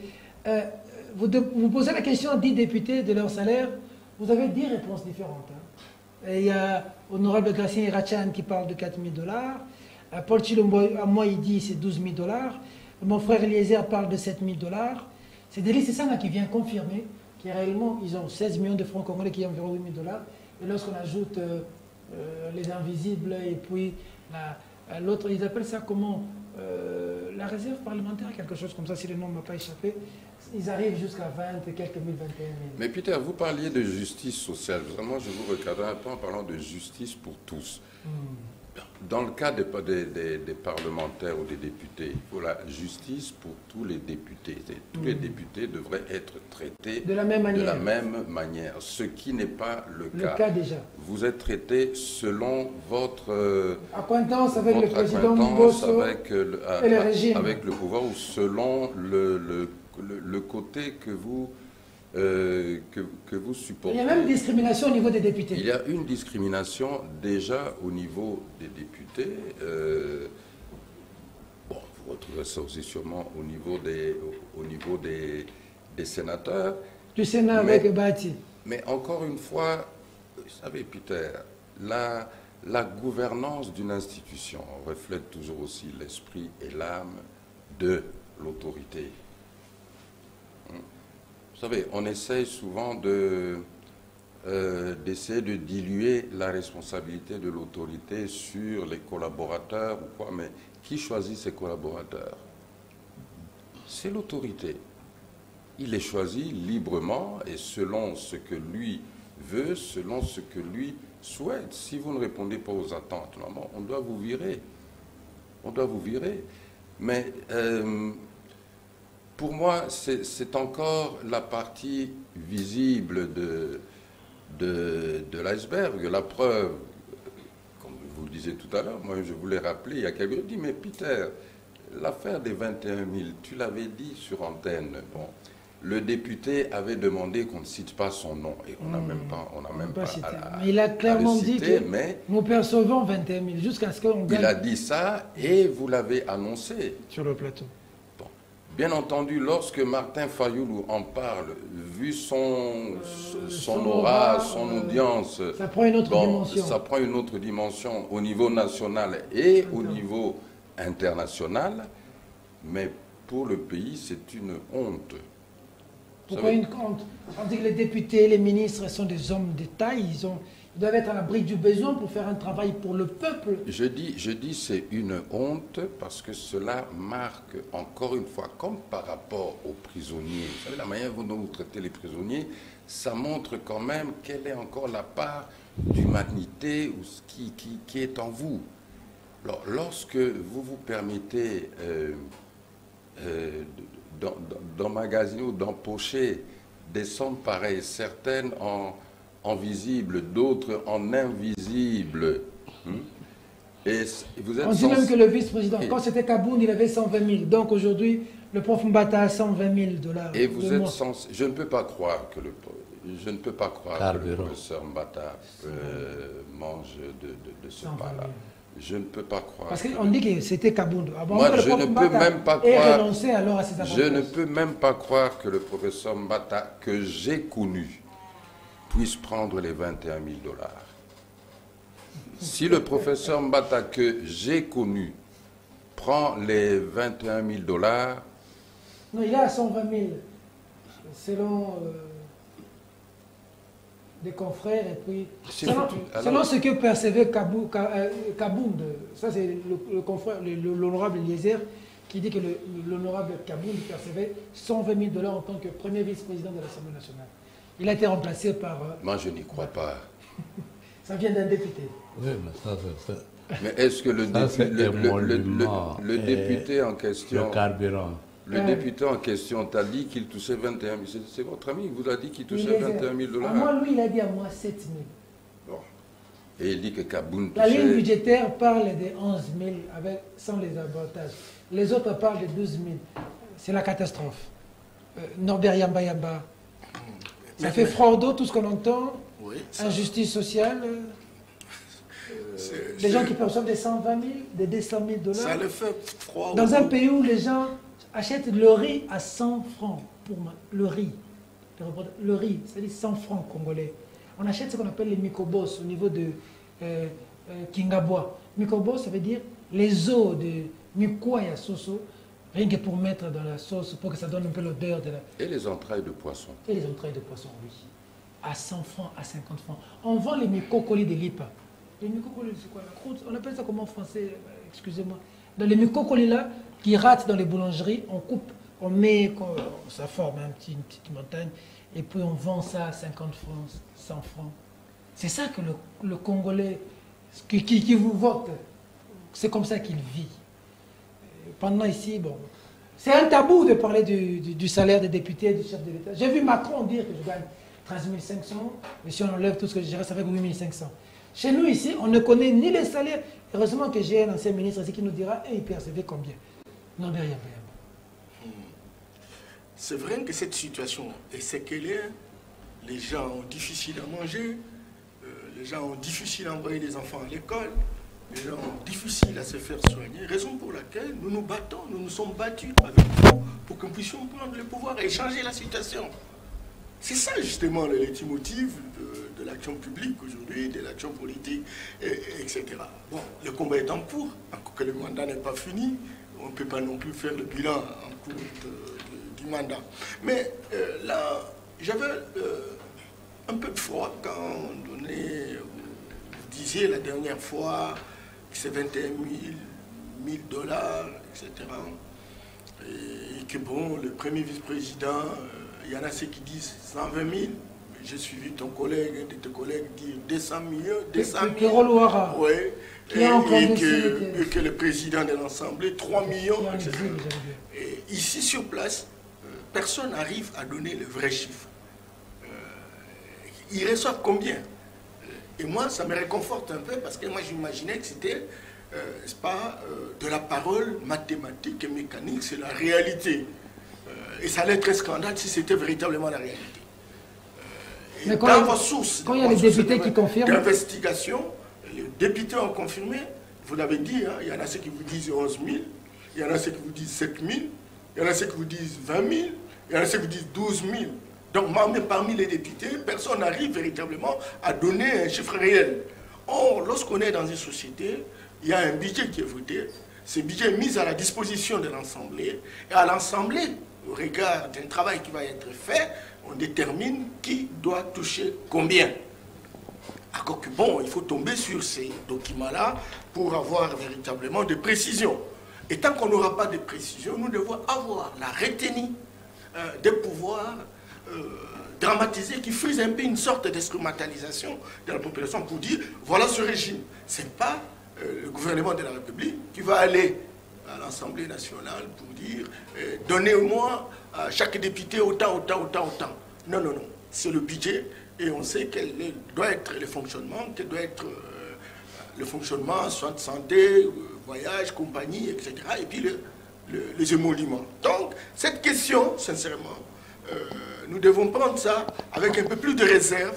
vous posez la question à 10 députés de leur salaire, vous avez 10 réponses différentes. Hein. Et il y a Honorable Gracien Irachan qui parle de 4 000 $. Paul Tshilombo, à moi, il dit c'est 12 000 $. Mon frère Eliezer parle de 7 000 $. C'est des listes, c'est ça qui vient confirmer qu'ils réellement, ils ont 16 millions de francs congolais qui est environ 8 000 $. Et lorsqu'on ajoute les invisibles et puis l'autre, ils appellent ça comment la réserve parlementaire, quelque chose comme ça, si le nom ne m'a pas échappé, ils arrivent jusqu'à 20 et quelques mille, 21 000. Mais Peter, vous parliez de justice sociale. Vraiment, je vous recadre un peu en parlant de justice pour tous. Dans le cas des parlementaires ou des députés, il faut la justice pour tous les députés. Tous les députés devraient être traités de la même manière. Ce qui n'est pas le cas. Le cas déjà. Vous êtes traités selon votre acquaintance avec le président Mbosso et le régime. Avec le pouvoir ou selon le côté que vous supportez. Il y a même une discrimination au niveau des députés. Il y a une discrimination déjà au niveau des députés. Vous retrouverez ça aussi sûrement au niveau des sénateurs. Du Sénat avec Bati. Mais encore une fois, vous savez, Peter, la gouvernance d'une institution reflète toujours aussi l'esprit et l'âme de l'autorité. Vous savez, on essaye souvent d'essayer de diluer la responsabilité de l'autorité sur les collaborateurs ou quoi, mais qui choisit ses collaborateurs? C'est l'autorité. Il les choisit librement et selon ce que lui veut, selon ce que lui souhaite. Si vous ne répondez pas aux attentes, normalement, on doit vous virer. On doit vous virer. Mais pour moi, c'est encore la partie visible de l'iceberg. La preuve, comme vous le disiez tout à l'heure, moi je voulais rappeler, il y a quelqu'un qui dit, mais Peter, l'affaire des 21 000, tu l'avais dit sur antenne. Bon, le député avait demandé qu'on ne cite pas son nom. Et on n'a même pas cité. Mais il a clairement dit que nous percevons 21 000 jusqu'à ce qu'on gagne. Il a dit ça et vous l'avez annoncé. Sur le plateau. Bien entendu, lorsque Martin Fayoulou en parle, vu son aura, son audience, ça prend une autre dimension. Ça prend une autre dimension au niveau national et au niveau international. Mais pour le pays, c'est une honte. Pourquoi une compte? On dit que les députés, les ministres sont des hommes d'État, ils doivent être à l'abri du besoin pour faire un travail pour le peuple. Je dis c'est une honte parce que cela marque encore une fois, comme par rapport aux prisonniers, vous savez la manière dont vous traitez les prisonniers, ça montre quand même quelle est encore la part d'humanité qui est en vous. Alors, lorsque vous vous permettez d'emmagasiner ou d'empocher des sommes pareilles, certaines en visible, d'autres en invisible. Et vous êtes on dit même que le vice-président, quand c'était Kaboun, il avait 120 000. Donc aujourd'hui, le prof Mbata a 120 000 $. Et vous êtes censé... Je ne peux pas croire que le professeur Mbata mange de ce pain-là. Je ne peux pas croire. Parce qu'on dit que c'était Kaboun. Moi, je ne peux même pas croire. Renoncé alors à ses je ne peux même pas croire que le professeur Mbata, que j'ai connu, puisse prendre les 21 000 $. Si le professeur Mbata, que j'ai connu, prend les 21 000 $. Non, il est à 120 000. Selon des confrères et puis selon ce que percevait Kaboun, ça c'est le confrère, l'honorable Eliezer, qui dit que l'honorable Kaboun percevait 120 000 $ en tant que premier vice-président de l'Assemblée nationale. Il a été remplacé par... Moi je n'y crois pas. Ça vient d'un député. Oui, mais ça c'est... Mais est-ce que le député en question... Le carburant. Le député en question t'a dit qu'il touchait 21 000. C'est votre ami qui vous a dit qu'il touchait 21 000 $. À moi, lui, il a dit à moi 7 000. Bon. Et il dit que Kaboun touchait... La ligne budgétaire parle de 11 000 sans les avantages. Les autres parlent de 12 000. C'est la catastrophe. Norbert Yamba Yamba. Ça fait fraude, tout ce qu'on entend. Oui, injustice sociale. Les gens qui perçoivent des 120 000, des 200 000 $. Ça le fait froid. Dans un pays où les gens achètent le riz à 100 francs pour moi. Le riz, c'est-à-dire 100 francs congolais. On achète ce qu'on appelle les mikobos au niveau de Kingabwa. Mikobos, ça veut dire les os de Mikoya Soso, rien que pour mettre dans la sauce, pour que ça donne un peu l'odeur de la... Et les entrailles de poisson. Et les entrailles de poisson, oui. À 100 francs, à 50 francs. On vend les mikokolis de l'IPA. Les mikokolis, c'est quoi la croûte? On appelle ça comment en français? Excusez-moi. Dans les mikokolis là, qui ratent dans les boulangeries, on coupe, on met, ça forme une petite montagne, et puis on vend ça à 50 francs, 100 francs. C'est ça que le Congolais qui vous vote, c'est comme ça qu'il vit. Pendant ici, bon, c'est un tabou de parler du salaire des députés, du chef de l'État. J'ai vu Macron dire que je gagne 13 500, mais si on enlève tout ce que je reste avec 8 500. Chez nous ici, on ne connaît ni les salaires. Heureusement que j'ai un ancien ministre ici qui nous dira, il percevait combien. Non, mais rien. C'est vrai que cette situation est séquelaire. Les gens ont difficile à manger, les gens ont difficile à envoyer les enfants à l'école, les gens ont difficile à se faire soigner. Raison pour laquelle nous nous battons, nous nous sommes battus avec vous pour que nous puissions prendre le pouvoir et changer la situation. C'est ça justement le leitmotiv de l'action publique aujourd'hui, de l'action politique, etc. Bon, le combat est en cours, encore que le mandat n'est pas fini, on ne peut pas non plus faire le bilan en cours du mandat. Mais là, j'avais un peu de froid quand vous disiez la dernière fois que c'est 21 000 $, etc. Et que bon, le premier vice-président... il y en a ceux qui disent 120 000. J'ai suivi ton collègue, un de tes collègues dire 200 millions, 200 000. Oui. Et que le président de l'Assemblée, 3 millions, etc. Et ici sur place, personne n'arrive à donner le vrai chiffre. Ils reçoivent combien? Et moi, ça me réconforte un peu parce que moi, j'imaginais que c'était de la parole mathématique et mécanique, c'est la réalité. Et ça allait être un scandale si c'était véritablement la réalité. Mais dans vos sources, quand il y a les députés qui confirment... D'investigation, les députés ont confirmé, vous l'avez dit, hein, il y en a ceux qui vous disent 11 000, il y en a ceux qui vous disent 7 000, il y en a ceux qui vous disent 20 000, il y en a ceux qui vous disent 12 000. Donc même parmi les députés, personne n'arrive véritablement à donner un chiffre réel. Or, lorsqu'on est dans une société, il y a un budget qui est voté, ce budget est mis à la disposition de l'Assemblée, et à l'Assemblée, au regard d'un travail qui va être fait, on détermine qui doit toucher combien. Alors que bon, il faut tomber sur ces documents-là pour avoir véritablement des précisions. Et tant qu'on n'aura pas de précisions, nous devons avoir la retenue des pouvoirs dramatisés qui frisent un peu une sorte d'instrumentalisation de la population pour dire voilà ce régime. Ce n'est pas le gouvernement de la République qui va aller à l'Assemblée nationale pour dire donnez-moi à chaque député autant. Non. C'est le budget et on sait quel doit être le fonctionnement, quel doit être le fonctionnement, soit de santé, voyage, compagnie, etc. Et puis les émoluments. Donc, cette question, sincèrement, nous devons prendre ça avec un peu plus de réserve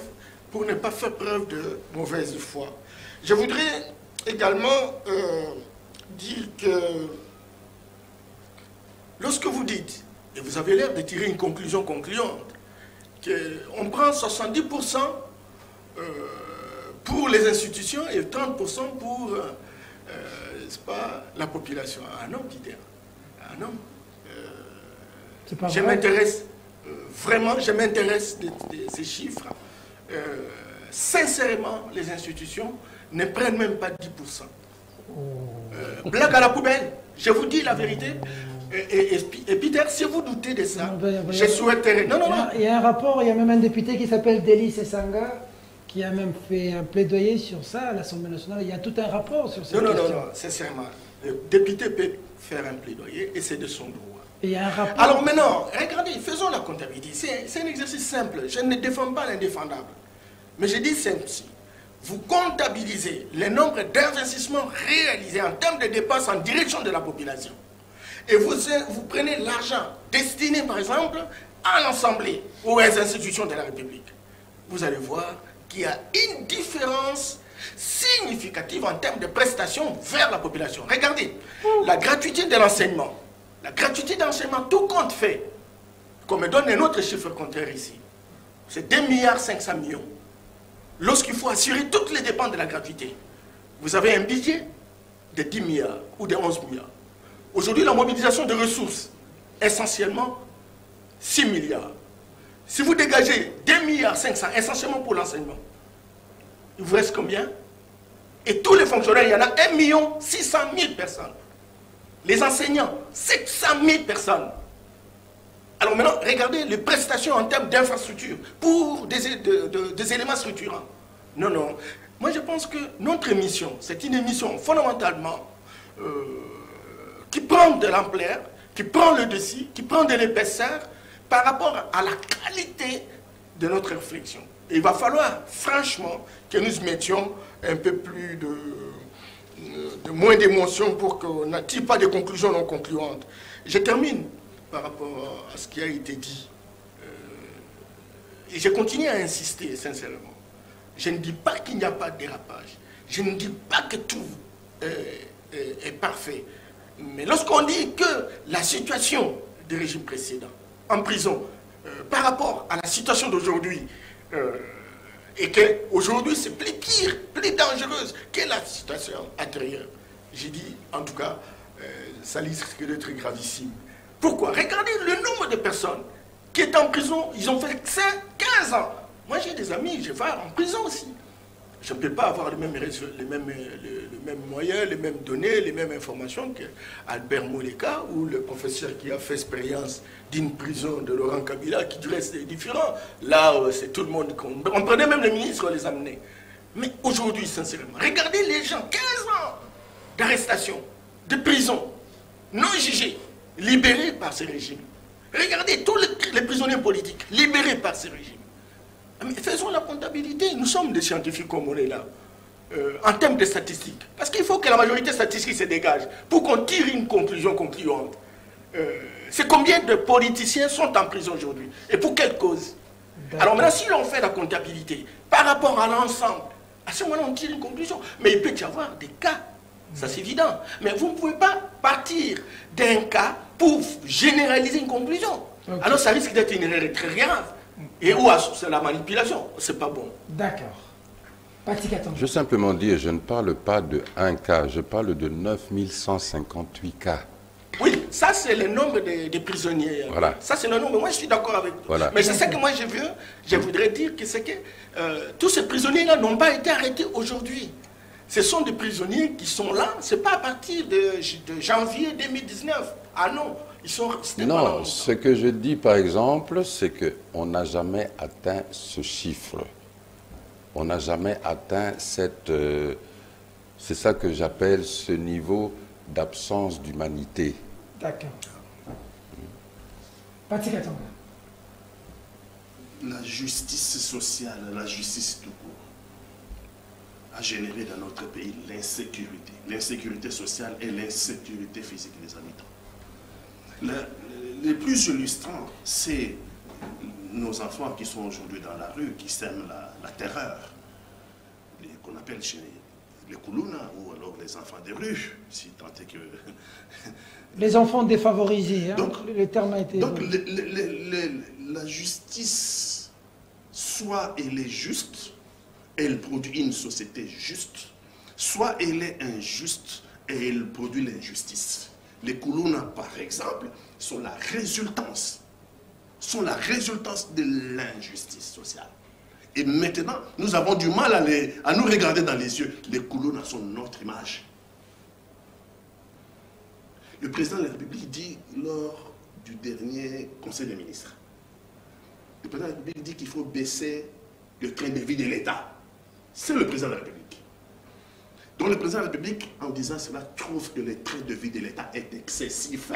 pour ne pas faire preuve de mauvaise foi. Je voudrais également dire que lorsque vous dites, et vous avez l'air de tirer une conclusion concluante, qu'on prend 70% pour les institutions et 30% pour pas, la population. Ah non, Peter. Ah non. Je m'intéresse, vraiment, je m'intéresse de ces chiffres. Sincèrement, les institutions ne prennent même pas 10%. Blague à la poubelle, je vous dis la vérité. Et Peter, si vous doutez de ça, je souhaiterais... Non. Il y a un rapport, il y a même un député qui s'appelle Delis Sesanga, qui a même fait un plaidoyer sur ça à l'Assemblée nationale. Il y a tout un rapport sur cette question. Non, sincèrement. Le député peut faire un plaidoyer et c'est de son droit. Et il y a un rapport... Alors maintenant, regardez, faisons la comptabilité. C'est un exercice simple. Je ne défends pas l'indéfendable. Mais je dis simple. Vous comptabilisez le nombre d'investissements réalisés en termes de dépenses en direction de la population. Et vous prenez l'argent destiné, par exemple, à l'Assemblée ou aux institutions de la République. Vous allez voir qu'il y a une différence significative en termes de prestations vers la population. Regardez, la gratuité de l'enseignement. La gratuité d'enseignement, tout compte fait, qu'on me donne un autre chiffre contraire ici, c'est 2,5 milliards. Lorsqu'il faut assurer toutes les dépenses de la gratuité, vous avez un budget de 10 milliards ou de 11 milliards. Aujourd'hui, la mobilisation de ressources, essentiellement 6 milliards. Si vous dégagez 2,5 milliards essentiellement pour l'enseignement, il vous reste combien? Et tous les fonctionnaires, il y en a 1 600 000 personnes. Les enseignants, 700 000 personnes. Alors maintenant, regardez les prestations en termes d'infrastructures pour des éléments structurants. Non. Moi, je pense que notre émission, c'est une émission fondamentalement qui prend de l'ampleur, qui prend le dessus, qui prend de l'épaisseur par rapport à la qualité de notre réflexion. Et il va falloir, franchement, que nous mettions un peu plus de moins d'émotion pour qu'on n'attire pas des conclusions non concluantes. Je termine par rapport à ce qui a été dit. Et je continue à insister, sincèrement. Je ne dis pas qu'il n'y a pas de dérapage. Je ne dis pas que tout est parfait. Mais lorsqu'on dit que la situation du régime précédent, en prison, par rapport à la situation d'aujourd'hui, et qu'aujourd'hui c'est plus pire, plus dangereuse que la situation antérieure, j'ai dit, en tout cas, ça risque d'être gravissime. Pourquoi? Regardez le nombre de personnes qui est en prison, ils ont fait 15 ans. Moi j'ai des amis, je vais en prison aussi. Je ne peux pas avoir les mêmes moyens, les mêmes données, les mêmes informations qu'Albert Moleka ou le professeur qui a fait expérience d'une prison de Laurent Kabila qui reste différent. Là, c'est tout le monde. On prenait même les ministres, on les amenait. Mais aujourd'hui, sincèrement, regardez les gens, 15 ans d'arrestation, de prison, non jugés, libérés par ce régime. Regardez tous les prisonniers politiques, libérés par ce régime. Mais faisons la comptabilité, nous sommes des scientifiques comme on est là, en termes de statistiques. Parce qu'il faut que la majorité statistique se dégage pour qu'on tire une conclusion concluante. C'est combien de politiciens sont en prison aujourd'hui? Et pour quelle cause? Alors maintenant, si l'on fait la comptabilité par rapport à l'ensemble, à ce moment-là, on tire une conclusion. Mais il peut y avoir des cas, ça c'est évident. Mais vous ne pouvez pas partir d'un cas pour généraliser une conclusion. Okay. Alors ça risque d'être une erreur très grave. Et où c'est la manipulation, c'est pas bon. D'accord. Je veux simplement dire, je ne parle pas de un cas, je parle de 9158 cas. Oui, ça c'est le nombre de prisonniers. Voilà. Ça c'est le nombre. Moi je suis d'accord avec vous. Voilà. Mais c'est ça que moi je voudrais dire que c'est que tous ces prisonniers-là n'ont pas été arrêtés aujourd'hui. Ce sont des prisonniers qui sont là. C'est pas à partir de janvier 2019. Ah non, ils sont restés. Non, ce que je dis par exemple, c'est qu'on n'a jamais atteint ce chiffre. On n'a jamais atteint cette... c'est ça que j'appelle ce niveau d'absence d'humanité. D'accord. Patrick Katonga. La justice sociale, la justice tout court, a généré dans notre pays l'insécurité. L'insécurité sociale et l'insécurité physique des habitants. Le plus illustrant, c'est nos enfants qui sont aujourd'hui dans la rue, qui sèment la terreur, qu'on appelle chez les Koulouna, ou alors les enfants des rues, si tant est que... Les enfants défavorisés, hein, donc, le terme a été... Donc la justice, soit elle est juste, elle produit une société juste, soit elle est injuste et elle produit l'injustice. Les Koulouna, par exemple, sont la résultance de l'injustice sociale. Et maintenant, nous avons du mal à nous regarder dans les yeux. Les Koulouna sont notre image. Le président de la République dit lors du dernier Conseil des ministres, le président de la République dit qu'il faut baisser le train de vie de l'État. C'est le président de la République. Donc le président de la République, en disant cela, trouve que le train de vie de l'État est excessif.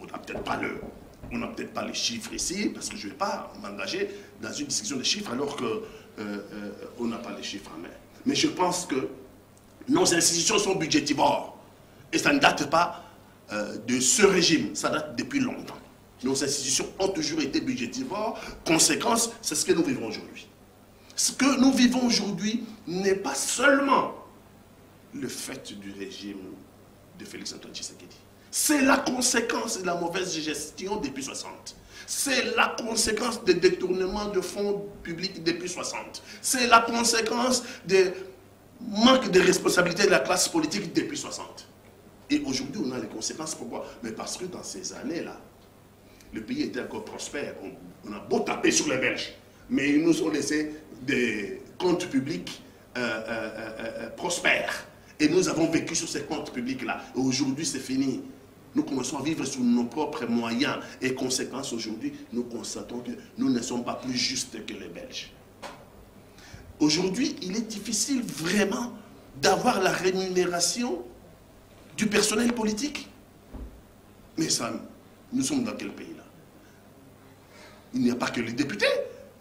On n'a peut-être pas les chiffres ici, parce que je ne vais pas m'engager dans une discussion de chiffres alors qu'on n'a pas les chiffres en main. Mais je pense que nos institutions sont budgétivores. Et ça ne date pas de ce régime, ça date depuis longtemps. Nos institutions ont toujours été budgétivores. Conséquence, c'est ce que nous vivons aujourd'hui. Ce que nous vivons aujourd'hui n'est pas seulement le fait du régime de Félix-Antoine Tshisekedi. C'est la conséquence de la mauvaise gestion depuis 60. C'est la conséquence des détournements de fonds publics depuis 60. C'est la conséquence des manques de responsabilité de la classe politique depuis 60. Et aujourd'hui, on a les conséquences. Pourquoi? Mais parce que dans ces années-là, le pays était encore prospère. On a beau taper sur les Belges, mais ils nous ont laissé des comptes publics prospères. Et nous avons vécu sur ces comptes publics-là. Et aujourd'hui, c'est fini. Nous commençons à vivre sous nos propres moyens. Et conséquence, aujourd'hui, nous constatons que nous ne sommes pas plus justes que les Belges. Aujourd'hui, il est difficile vraiment d'avoir la rémunération du personnel politique. Mais ça, nous sommes dans quel pays là? Il n'y a pas que les députés,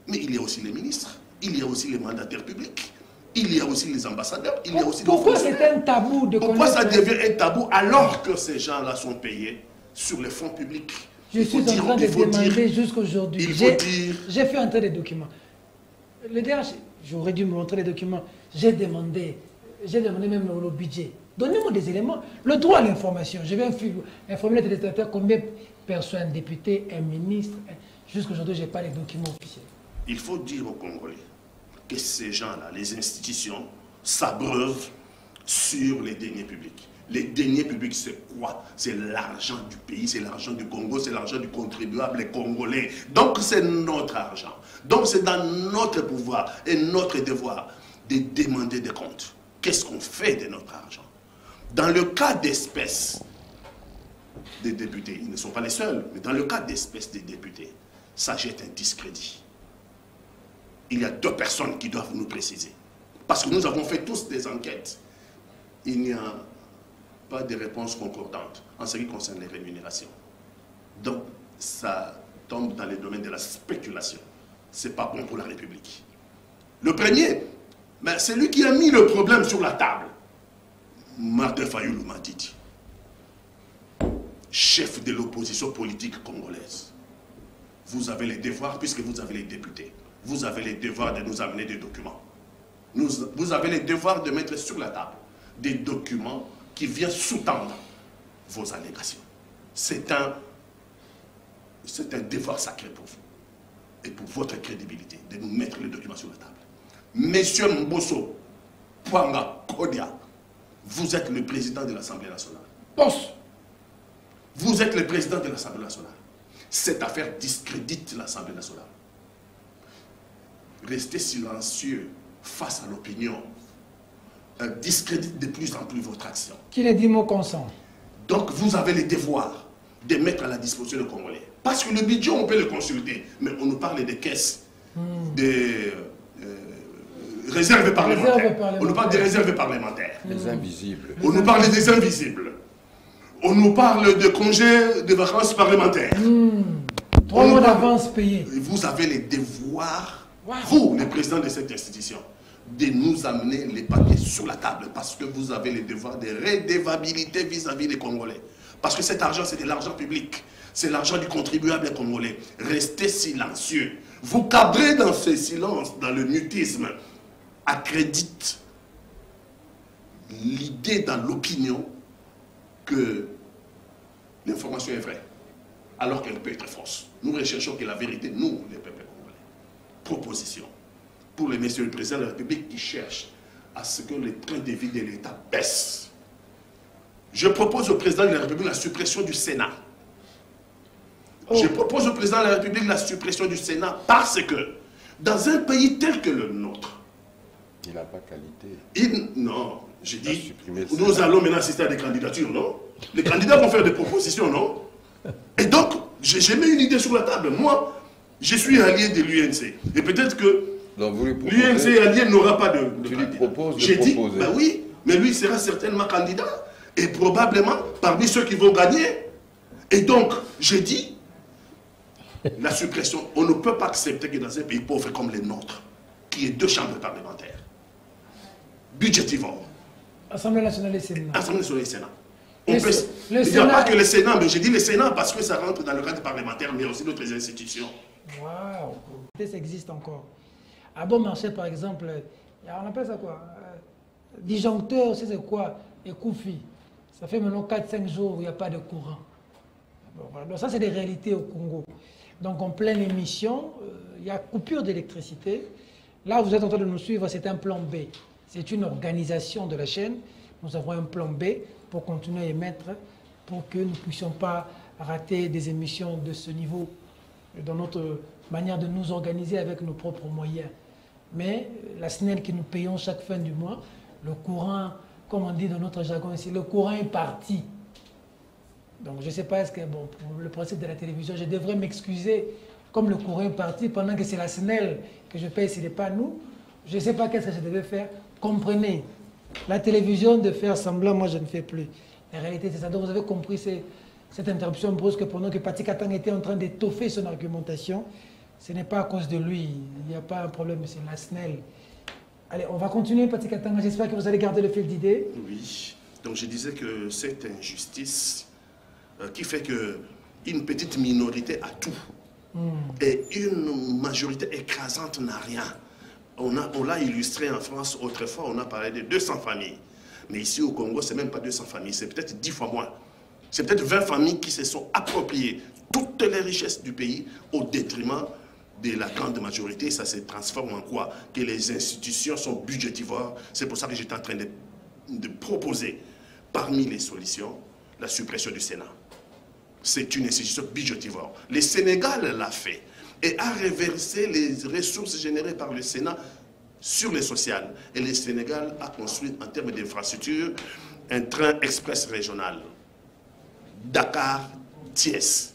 mais il y a aussi les ministres, il y a aussi les mandataires publics, il y a aussi les ambassadeurs, il y a aussi Pourquoi c'est un tabou de Pourquoi ça connaître... devient un tabou alors que ces gens-là sont payés sur les fonds publics? Je suis en train de demander jusqu'aujourd'hui. J'ai fait entrer des documents. Le DH, j'aurais dû me montrer les documents. J'ai demandé même le budget. Donnez-moi des éléments. Le droit à l'information. Je vais informer les téléspectateurs combien perçoit un député, un ministre. Jusqu'aujourd'hui, je n'ai pas les documents officiels. Il faut dire aux Congolais que ces gens-là, les institutions, s'abreuvent sur les deniers publics. Les deniers publics, c'est quoi? C'est l'argent du pays, c'est l'argent du Congo, c'est l'argent du contribuable congolais. Donc, c'est notre argent. Donc, c'est dans notre pouvoir et notre devoir de demander des comptes. Qu'est-ce qu'on fait de notre argent? Dans le cas d'espèces des députés, ils ne sont pas les seuls, mais dans le cas d'espèces des députés, ça jette un discrédit. Il y a deux personnes qui doivent nous préciser. Parce que nous avons fait tous des enquêtes. Il n'y a pas de réponse concordante en ce qui concerne les rémunérations. Donc, ça tombe dans le domaine de la spéculation. Ce n'est pas bon pour la République. Le premier, c'est lui qui a mis le problème sur la table. Martin Fayulu m'a dit, chef de l'opposition politique congolaise, vous avez les devoirs, puisque vous avez les députés, vous avez les devoirs de nous amener des documents. Vous avez les devoirs de mettre sur la table des documents qui viennent sous-tendre vos allégations. C'est un devoir sacré pour vous et pour votre crédibilité de nous mettre les documents sur la table. Monsieur Mbosso Pwanga Kodia, vous êtes le président de l'Assemblée nationale. Poste. Vous êtes le président de l'Assemblée nationale. Cette affaire discrédite l'Assemblée nationale. Restez silencieux face à l'opinion discrédite de plus en plus votre action. Qui les dit mot consent? Donc vous avez le devoir de mettre à la disposition des Congolais. Parce que le budget, on peut le consulter, mais on nous parle des caisses, des réserves parlementaires. On nous parle des réserves parlementaires. Les invisibles. On nous parle des invisibles. On nous parle de congés de vacances parlementaires. 3 mois d'avance payés. Vous avez les devoirs, vous, les présidents de cette institution, de nous amener les papiers sur la table parce que vous avez les devoirs de redevabilité vis-à-vis des Congolais. Parce que cet argent, c'est de l'argent public. C'est l'argent du contribuable congolais. Restez silencieux. Vous cabrez dans ce silence, dans le mutisme, accrédite l'idée dans l'opinion que l'information est vraie, alors qu'elle peut être fausse. Nous recherchons que la vérité, nous, les peuples congolais. Proposition pour les messieurs le président de la République qui cherchent à ce que le train de vie de l'État baisse. Je propose au président de la République la suppression du Sénat. Je propose au président de la République la suppression du Sénat parce que dans un pays tel que le nôtre, il n'a pas qualité. Non, j'ai dit, nous allons maintenant assister à des candidatures, non? Les candidats vont faire des propositions, non? Et donc, j'ai mis une idée sur la table. Moi, je suis allié de l'UNC. Et peut-être que l'UNC allié n'aura pas de tu lui proposes de j'ai dit, proposer. ben oui, mais lui sera certainement candidat. Et probablement parmi ceux qui vont gagner. Et donc, j'ai dit, la suppression, on ne peut pas accepter que dans un pays pauvre comme le nôtre, qui est 2 chambres parlementaires, budgétivores, Assemblée nationale et Sénat. Assemblée nationale et Sénat. Il n'y a pas que le Sénat, mais j'ai dit le Sénat parce que ça rentre dans le cadre parlementaire, mais aussi d'autres institutions. Waouh, ça existe encore. À bon marché, par exemple, on appelle ça quoi? Disjoncteur, c'est quoi? Et Koufi. Ça fait maintenant 4-5 jours où il n'y a pas de courant. Bon, voilà. Donc ça, c'est des réalités au Congo. Donc en pleine émission, il y a coupure d'électricité. Là, vous êtes en train de nous suivre, c'est un plan B. C'est une organisation de la chaîne. Nous avons un plan B pour continuer à émettre, pour que nous ne puissions pas rater des émissions de ce niveau dans notre manière de nous organiser avec nos propres moyens. Mais la SNEL que nous payons chaque fin du mois, le courant, comme on dit dans notre jargon ici, le courant est parti. Donc je ne sais pas, est-ce que, bon, pour le principe de la télévision, je devrais m'excuser comme le courant est parti pendant que c'est la SNEL que je paye, ce n'est pas nous. Je ne sais pas qu'est-ce que je devais faire. Comprenez, la télévision, de faire semblant, moi je ne fais plus. La réalité, c'est ça. Donc vous avez compris cette interruption brusque pendant que Pati Katang était en train d'étoffer son argumentation. Ce n'est pas à cause de lui, il n'y a pas un problème, c'est la SNEL. Allez, on va continuer, Pati Katang. J'espère que vous allez garder le fil d'idée. Oui, donc je disais que cette injustice qui fait qu'une petite minorité a tout et une majorité écrasante n'a rien. On l'a illustré en France autrefois, on a parlé de 200 familles. Mais ici au Congo, ce n'est même pas 200 familles, c'est peut-être 10 fois moins. C'est peut-être 20 familles qui se sont appropriées toutes les richesses du pays au détriment de la grande majorité. Ça se transforme en quoi? Que les institutions sont budgétivores. C'est pour ça que j'étais en train de proposer, parmi les solutions, la suppression du Sénat. C'est une institution budgétivore. Le Sénégal l'a fait et a reversé les ressources générées par le Sénat sur le social. Et le Sénégal a construit, en termes d'infrastructure, un train express régional. Dakar-Thiès.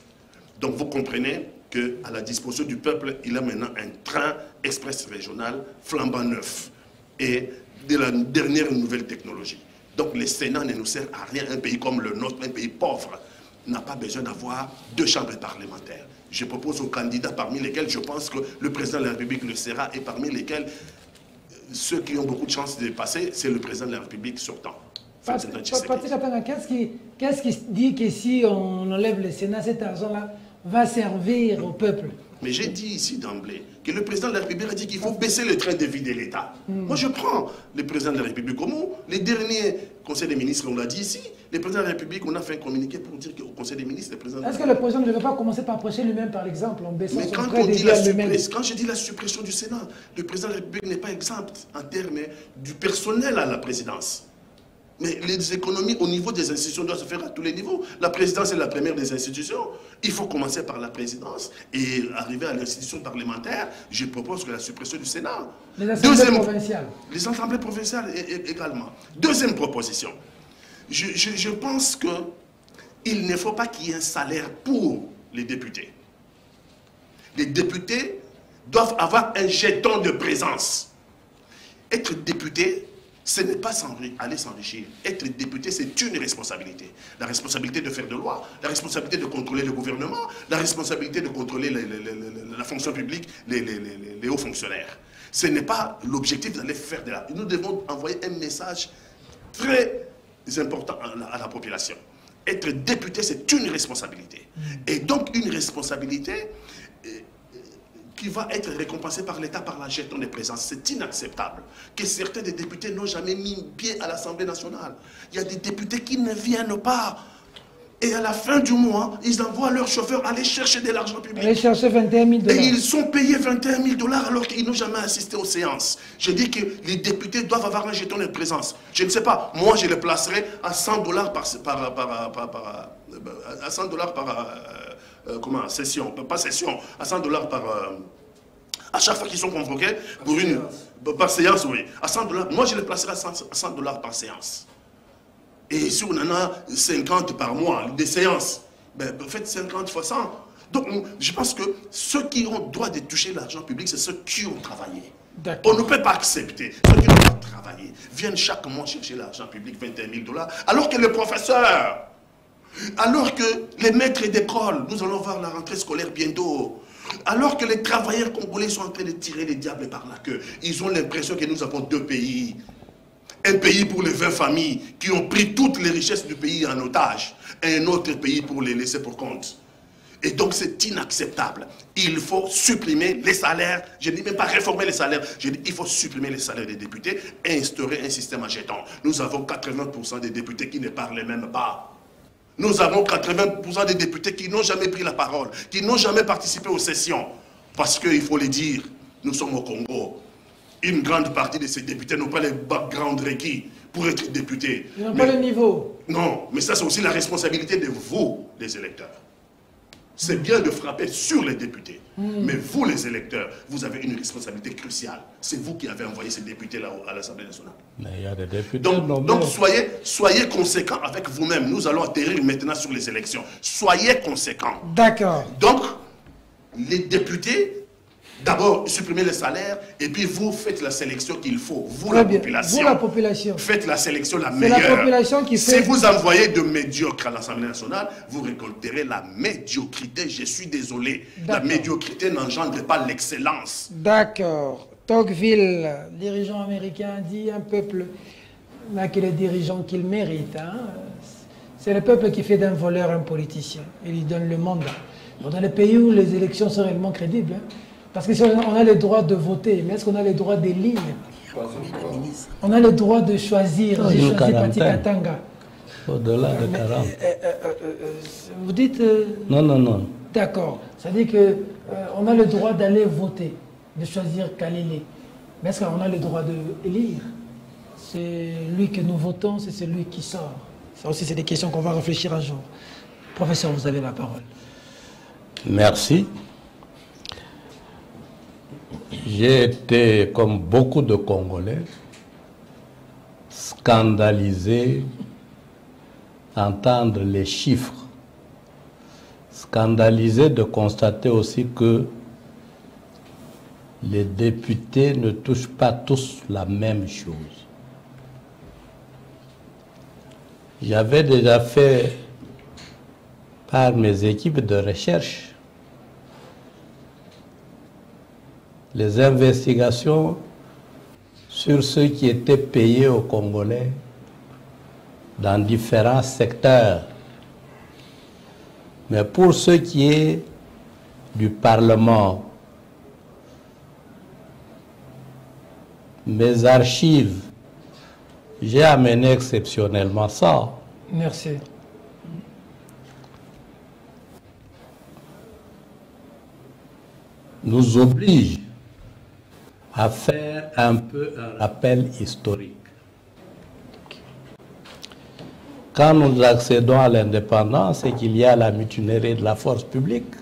Donc vous comprenez qu'à la disposition du peuple, il a maintenant un train express régional flambant neuf et de la dernière nouvelle technologie. Donc le Sénat ne nous sert à rien. Un pays comme le nôtre, un pays pauvre, n'a pas besoin d'avoir 2 chambres parlementaires. Je propose aux candidats parmi lesquels je pense que le président de la République le sera et parmi lesquels ceux qui ont beaucoup de chances de passer, c'est le président de la République sortant. Qu'est-ce qui dit que si on enlève le Sénat, cet argent-là va servir au peuple? Mais j'ai dit ici d'emblée que le président de la République a dit qu'il faut baisser le train de vie de l'État. Moi, je prends le président de la République au mot. Les derniers conseils des ministres, on l'a dit ici, le président de la République, on a fait un communiqué pour dire qu'au conseil des ministres, le président... Est-ce que le président ne veut pas commencer par prêcher lui-même, par l'exemple, en baissant Mais son quand train de vie à lui-même? quand je dis la suppression du Sénat, le président de la République n'est pas exempt en termes du personnel à la présidence. Mais les économies au niveau des institutions doivent se faire à tous les niveaux. La présidence est la première des institutions. Il faut commencer par la présidence et arriver à l'institution parlementaire. Je propose que la suppression du Sénat. Les assemblées provinciales. Les assemblées provinciales également. Deuxième proposition. Je pense qu'il ne faut pas qu'il y ait un salaire pour les députés. Les députés doivent avoir un jeton de présence. Être député, ce n'est pas aller s'enrichir. Être député, c'est une responsabilité. La responsabilité de faire de loi, la responsabilité de contrôler le gouvernement, la responsabilité de contrôler la fonction publique, les hauts fonctionnaires. Ce n'est pas l'objectif d'aller faire de la... Nous devons envoyer un message très important à la population. Être député, c'est une responsabilité. Et donc, une responsabilité qui va être récompensée par l'État par la jeton de présence. C'est inacceptable que certains des députés n'ont jamais mis pied à l'Assemblée nationale. Il y a des députés qui ne viennent pas. Et à la fin du mois, ils envoient leur chauffeur aller chercher de l'argent public. Aller chercher 21 000 $. Et ils sont payés 21 000 $ alors qu'ils n'ont jamais assisté aux séances. Je dis que les députés doivent avoir un jeton de présence. Je ne sais pas, moi je le placerai à 100 $ à 100 $ comment, session, pas session, à 100 $ à chaque fois qu'ils sont convoqués pour par séance, oui. À 100 $, moi je le placerai à 100 $ par séance. Et si on en a 50 par mois, des séances, ben, faites 50 fois 100. Donc, je pense que ceux qui ont le droit de toucher l'argent public, c'est ceux qui ont travaillé. On ne peut pas accepter. Ceux qui n'ont pas travaillé viennent chaque mois chercher l'argent public, 21 000 $, alors que les professeurs, alors que les maîtres d'école, nous allons voir la rentrée scolaire bientôt, alors que les travailleurs congolais sont en train de tirer les diables par la queue, ils ont l'impression que nous avons deux pays. Un pays pour les 20 familles qui ont pris toutes les richesses du pays en otage, et un autre pays pour les laisser pour compte. Et donc c'est inacceptable. Il faut supprimer les salaires. Je ne dis même pas réformer les salaires. Je dis qu'il faut supprimer les salaires des députés et instaurer un système à jetons. Nous avons 80% des députés qui ne parlent même pas. Nous avons 80% des députés qui n'ont jamais pris la parole, qui n'ont jamais participé aux sessions. Parce qu'il faut le dire, nous sommes au Congo. Une grande partie de ces députés n'ont pas les backgrounds requis pour être députés. Ils n'ont pas le niveau. Non, mais ça c'est aussi la responsabilité de vous, les électeurs. C'est bien de frapper sur les députés. Mais vous, les électeurs, vous avez une responsabilité cruciale. C'est vous qui avez envoyé ces députés-là à l'Assemblée nationale. Mais il y a des députés donc soyez conséquents avec vous-même. Nous allons atterrir maintenant sur les élections. Soyez conséquents. D'accord. Donc, les députés... D'abord, supprimez les salaires et puis vous faites la sélection qu'il faut. Vous, la population. Vous, la population. Faites la sélection la meilleure. C'est la population qui fait... Si vous envoyez de médiocres à l'Assemblée nationale, vous récolterez la médiocrité. Je suis désolé. La médiocrité n'engendre pas l'excellence. D'accord. Tocqueville, dirigeant américain, dit un peuple n'a que les dirigeants qu'il mérite. Hein. C'est le peuple qui fait d'un voleur un politicien. Il lui donne le mandat. Bon, dans les pays où les élections sont réellement crédibles, hein, parce que si on a le droit de voter, mais est-ce qu'on a le droit d'élire? On a le droit de choisir. J'ai choisi Pati Katanga. Au-delà de 40. Vous dites... Non. D'accord. Ça veut dire qu'on a le droit d'aller voter, de choisir Kalele. Mais est-ce qu'on a le droit d'élire? C'est lui que nous votons, c'est celui qui sort. Ça aussi, c'est des questions qu'on va réfléchir un jour. Professeur, vous avez la parole. Merci. J'ai été, comme beaucoup de Congolais, scandalisé d'entendre les chiffres, scandalisé de constater aussi que les députés ne touchent pas tous la même chose. J'avais déjà fait, par mes équipes de recherche, les investigations sur ceux qui étaient payés aux Congolais dans différents secteurs. Mais pour ce qui est du Parlement, mes archives, j'ai amené exceptionnellement ça. Merci. Nous oblige à faire un peu un rappel historique. quand nous accédons à l'indépendance, c'est qu'il y a la mutinerie de la force publique.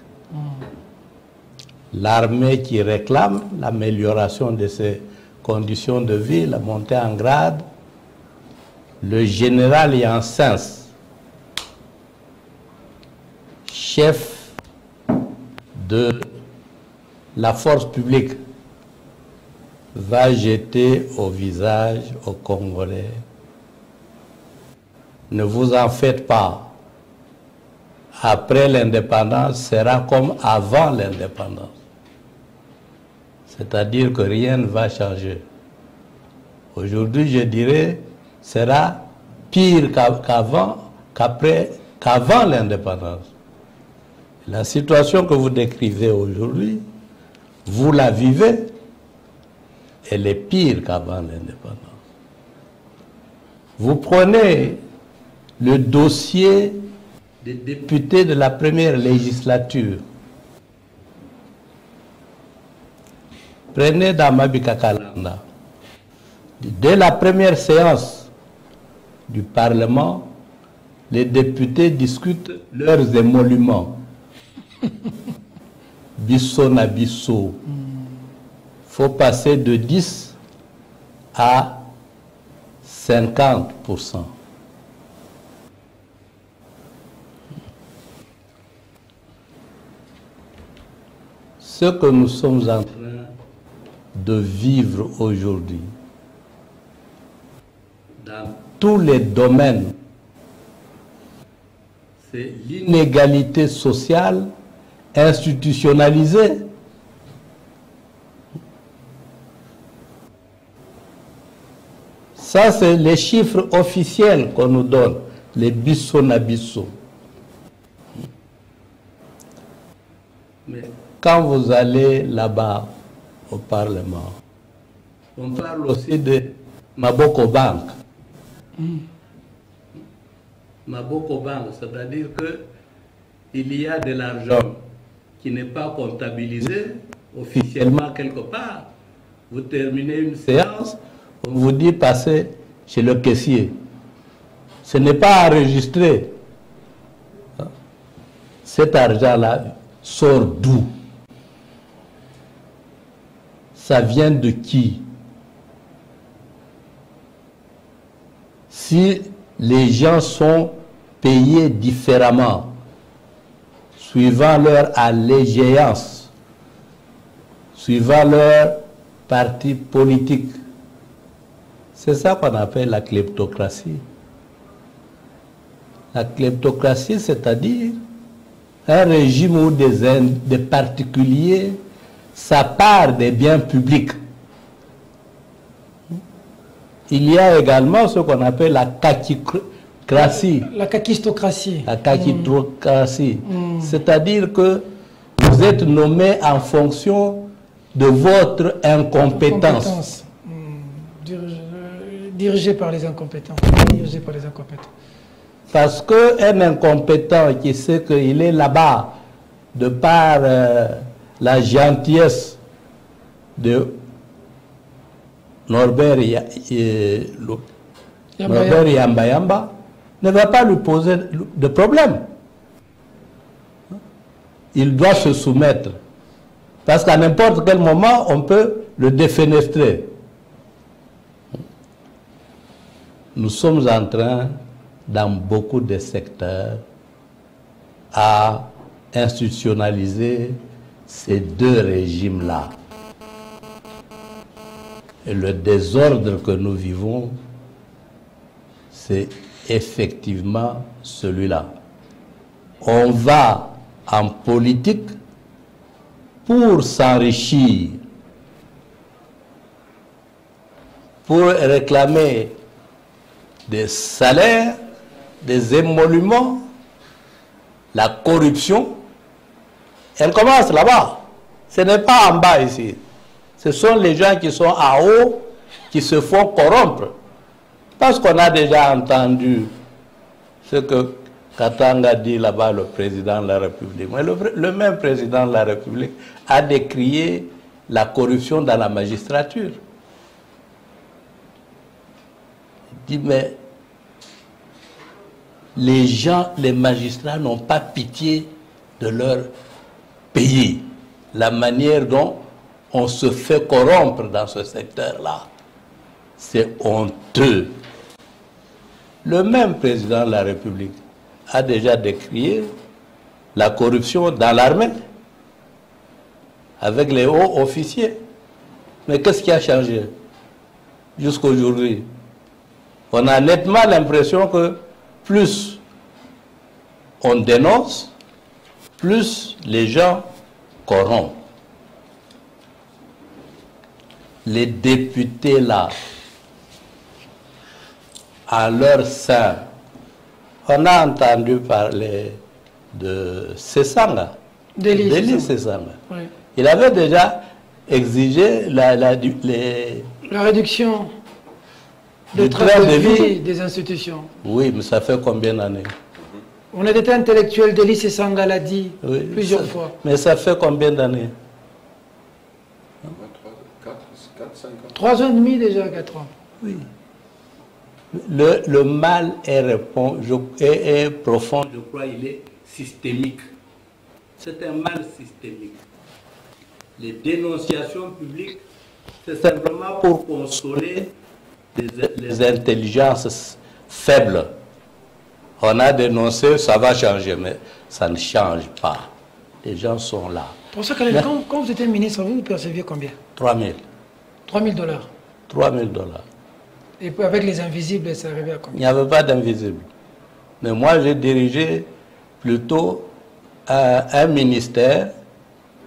L'armée qui réclame l'amélioration de ses conditions de vie, la montée en grade. Le général Yansens, chef de la force publique, va jeter au visage aux Congolais: ne vous en faites pas. Après l'indépendance sera comme avant l'indépendance. C'est-à-dire que rien ne va changer. Aujourd'hui, je dirais, sera pire qu'avant l'indépendance. La situation que vous décrivez aujourd'hui, vous la vivez, elle est pire qu'avant l'indépendance. Vous prenez le dossier des députés de la première législature. Prenez Damabika Kalanda. Dès la première séance du Parlement, les députés discutent leurs émoluments. Bisso na bisso. Il faut passer de 10 à 50%. Ce que nous sommes en train de vivre aujourd'hui, dans tous les domaines, c'est l'inégalité sociale institutionnalisée. Ça, c'est les chiffres officiels qu'on nous donne, les bisso na bisso. Mais quand vous allez là-bas au Parlement, on parle aussi de Maboko Bank. Maboko Bank, c'est-à-dire qu'il y a de l'argent qui n'est pas comptabilisé officiellement quelque part. Vous terminez une séance, on vous dit passez chez le caissier. Ce n'est pas enregistré. Cet argent-là sort d'où? Ça vient de qui? Si les gens sont payés différemment, suivant leur allégeance, suivant leur parti politique, c'est ça qu'on appelle la kleptocratie. La kleptocratie, c'est-à-dire un régime où des particuliers s'accaparent des biens publics. Il y a également ce qu'on appelle la kakistocratie. La kakistocratie. La kakistocratie. C'est-à-dire que vous êtes nommé en fonction de votre incompétence. Dirigé par les incompétents. Dirigé par les incompétents. Parce qu'un incompétent qui sait qu'il est là-bas de par la gentillesse de Norbert Yamba Yamba ne va pas lui poser de problème. Il doit se soumettre. Parce qu'à n'importe quel moment, on peut le défenestrer. Nous sommes en train, dans beaucoup de secteurs, à institutionnaliser ces deux régimes-là. Et le désordre que nous vivons, c'est effectivement celui-là. On va en politique pour s'enrichir, pour réclamer des salaires, des émoluments, la corruption. Elle commence là-bas. Ce n'est pas en bas ici. Ce sont les gens qui sont en haut qui se font corrompre. Parce qu'on a déjà entendu ce que Katanga dit là-bas, le président de la République. Mais le même président de la République a décrié la corruption dans la magistrature. Il dit, mais les gens, les magistrats n'ont pas pitié de leur pays. La manière dont on se fait corrompre dans ce secteur-là, c'est honteux. Le même président de la République a déjà décrié la corruption dans l'armée avec les hauts officiers. Mais qu'est-ce qui a changé jusqu'à aujourd'hui? On a nettement l'impression que plus on dénonce, plus les gens corrompent. Les députés là, à leur sein, on a entendu parler de Sesanga, Deli Sesanga. Oui. Il avait déjà exigé la réduction de du train de vie vie des institutions. Oui, mais ça fait combien d'années? On a été intellectuel, Deli Sesanga l'a dit plusieurs fois. Mais ça fait combien d'années? 4, 5 ans. 3 ans et demi déjà, 4 ans. Oui. Le mal est profond, je crois, il est systémique. C'est un mal systémique. Les dénonciations publiques, c'est simplement pour consoler les intelligences faibles. On a dénoncé, ça va changer, mais ça ne change pas. Les gens sont là. Pour ça, quand vous étiez ministre, vous perceviez combien? 3 000. 3 000 dollars. 3 000 $. Et avec les invisibles, ça arrivait à combien? Il n'y avait pas d'invisibles. Mais moi, j'ai dirigé plutôt un ministère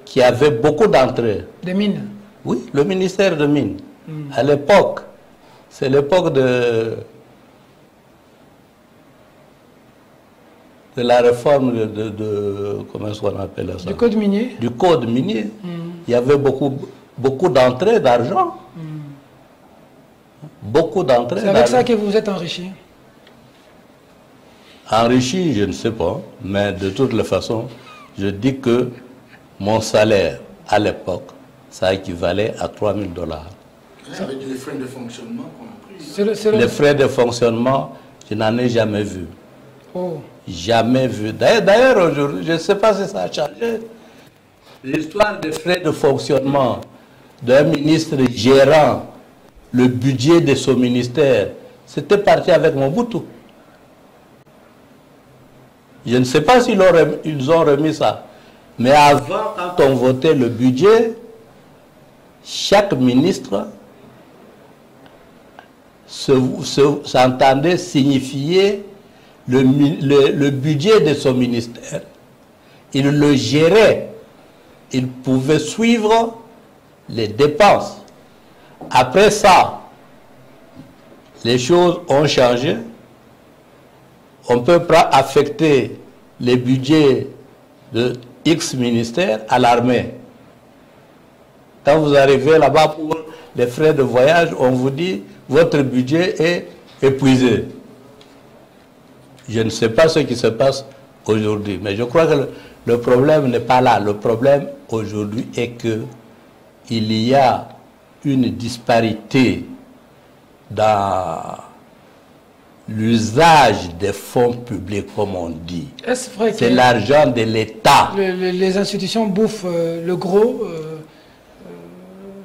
qui avait beaucoup d'entrées. Des mines? Oui, le ministère de Mines. À l'époque, c'est l'époque de la réforme comment est-ce qu'on appelle ça? Du code minier? Du code minier. Il y avait beaucoup d'entrées d'argent. Beaucoup d'entrées. C'est avec ça que vous vous êtes enrichi? Enrichi, je ne sais pas, mais de toutes les façons, je dis que mon salaire à l'époque, ça équivalait à 3 000 $. Avec les frais de fonctionnement qu'on a pris. Les frais de fonctionnement, je n'en ai jamais vu. Oh. Jamais vu. D'ailleurs, aujourd'hui, je ne sais pas si ça a changé. L'histoire des frais de fonctionnement d'un ministre gérant le budget de son ministère, c'était parti avec Mobutu. Je ne sais pas s'ils ont remis ça. Mais avant, quand on votait le budget, chaque ministre s'entendait signifier le budget de son ministère. Il le gérait. Il pouvait suivre les dépenses. Après ça, les choses ont changé. On peut pas affecter les budgets de X ministères à l'armée. Quand vous arrivez là-bas pour les frais de voyage, on vous dit votre budget est épuisé. Je ne sais pas ce qui se passe aujourd'hui, mais je crois que le problème n'est pas là. Le problème aujourd'hui est que il y a une disparité dans l'usage des fonds publics, comme on dit. Est-ce vrai que c'est l'argent de l'État. Les institutions bouffent le gros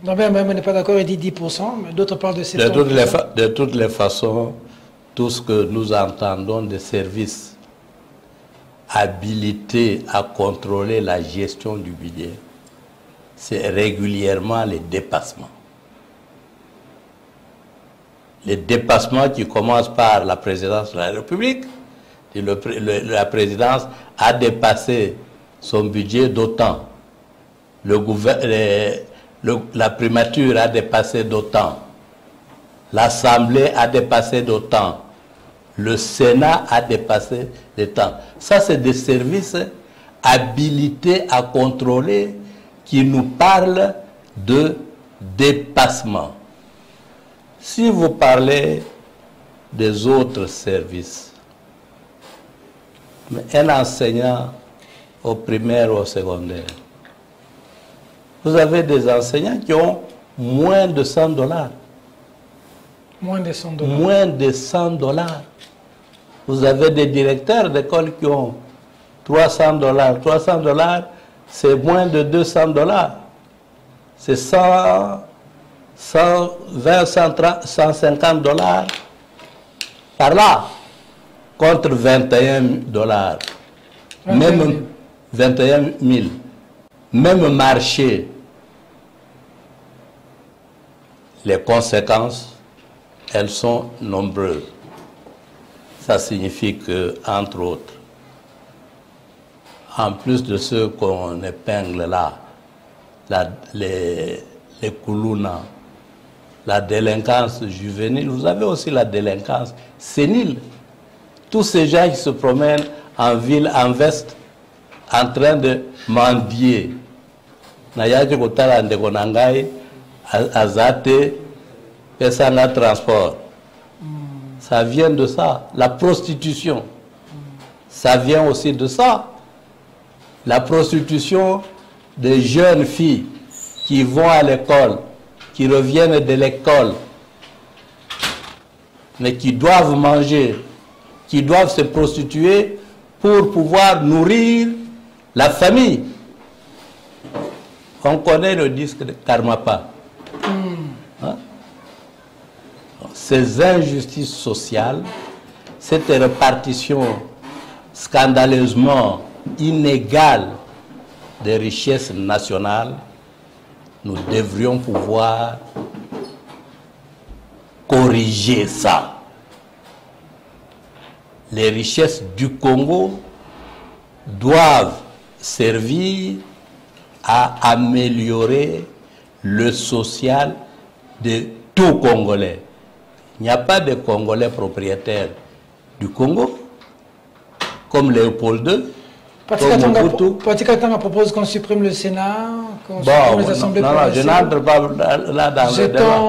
Norbert même n'est pas d'accord, il dit 10%, mais d'autres parlent de 70%. De toutes les façons, tout ce que nous entendons des services habilités à contrôler la gestion du budget, c'est régulièrement les dépassements. Les dépassements qui commencent par la présidence de la République. La présidence a dépassé son budget d'autant. La primature a dépassé d'autant. L'Assemblée a dépassé d'autant. Le Sénat a dépassé d'autant. Ça, c'est des services habilités à contrôler qui nous parlent de dépassement. Si vous parlez des autres services, un enseignant au primaire ou au secondaire, vous avez des enseignants qui ont moins de $100. Moins de $100. Moins de $100. Vous avez des directeurs d'école qui ont $300. $300, c'est moins de $200. C'est 100, 120, 130, $150 par là, contre $21. Même 21 000. Même marché, les conséquences, elles sont nombreuses. Ça signifie que, entre autres, en plus de ceux qu'on épingle là, les koulouna, la délinquance juvénile, vous avez aussi la délinquance sénile. Tous ces gens qui se promènent en ville, en veste, en train de mendier. Nayaji kotala ndeko nangai azate pesanga transport. Ça vient de ça. La prostitution, ça vient aussi de ça. La prostitution des jeunes filles qui vont à l'école, qui reviennent de l'école, mais qui doivent manger, qui doivent se prostituer pour pouvoir nourrir la famille. On connaît le disque de Karmapa. Hein? Ces injustices sociales, cette répartition scandaleusement inégale des richesses nationales, nous devrions pouvoir corriger ça. Les richesses du Congo doivent servir à améliorer le social de tout Congolais. Il n'y a pas de Congolais propriétaires du Congo, comme Léopold II, comme Mobutu. Patikatanga propose qu'on supprime le Sénat, qu'on Bon, supprime les assemblées non, je n'entre pas là dans le débat.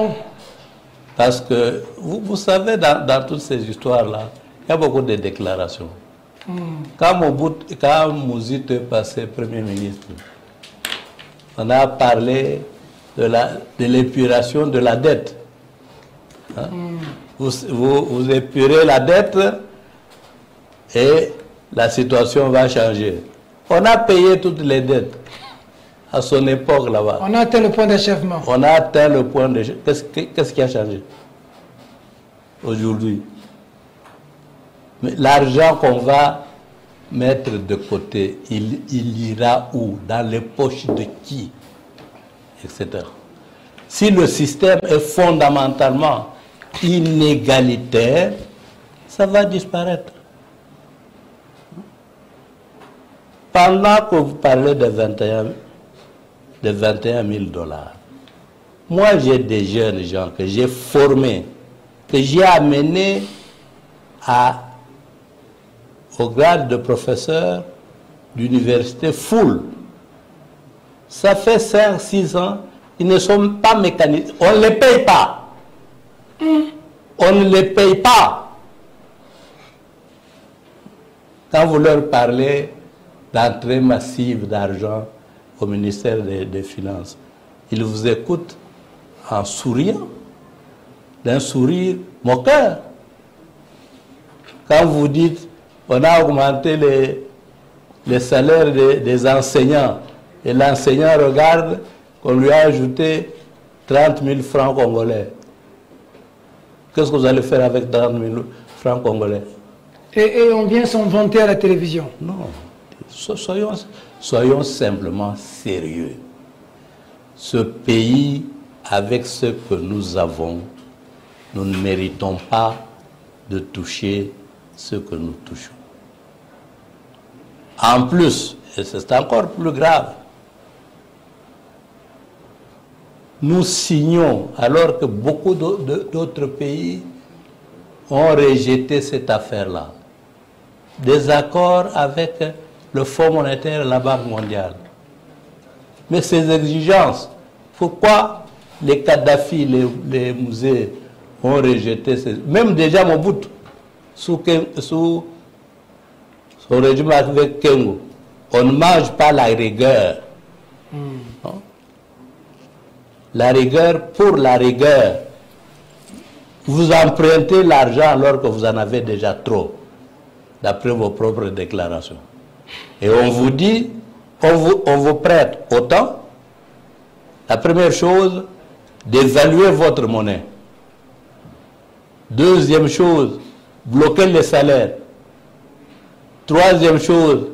Parce que, vous savez, dans toutes ces histoires-là, il y a beaucoup de déclarations. Quand Mouzit est passé Premier ministre, on a parlé de l'épuration de la dette. Hein? Vous épurez la dette et la situation va changer. On a payé toutes les dettes à son époque là-bas. On a atteint le point d'achèvement. On a atteint le point d'achèvement. Qu'est-ce qui a changé aujourd'hui? Mais l'argent qu'on va mettre de côté, il ira où? Dans les poches de qui? Etc. Si le système est fondamentalement inégalitaire, ça va disparaître. Pendant que vous parlez de 21 000 $, moi j'ai des jeunes gens que j'ai formés, que j'ai amenés au grade de professeur d'université full. Ça fait 5-6 ans, ils ne sont pas mécanisés. On ne les paye pas. On ne les paye pas. Quand vous leur parlez d'entrée massive d'argent au ministère des Finances, ils vous écoutent en souriant, d'un sourire moqueur. Quand vous dites, on a augmenté les salaires des enseignants, et l'enseignant regarde qu'on lui a ajouté 30 000 francs congolais. Qu'est-ce que vous allez faire avec 30 000 francs congolais? Et on vient s'en vanter à la télévision. Non. Soyons simplement sérieux. Ce pays, avec ce que nous avons, nous ne méritons pas de toucher ce que nous touchons. En plus, et c'est encore plus grave, nous signons, alors que beaucoup d'autres pays ont rejeté cette affaire-là, des accords avec le Fonds monétaire et la Banque mondiale. Mais ces exigences, pourquoi les Kadhafi, les musées ont rejeté ces... Même déjà Mobutu, sous son régime avec Kengo, on ne mange pas la rigueur. Non? La rigueur pour la rigueur. Vous empruntez l'argent alors que vous en avez déjà trop. d'après vos propres déclarations. Et on vous dit, on vous prête autant. La première chose, d'évaluer votre monnaie. Deuxième chose, bloquer les salaires. Troisième chose,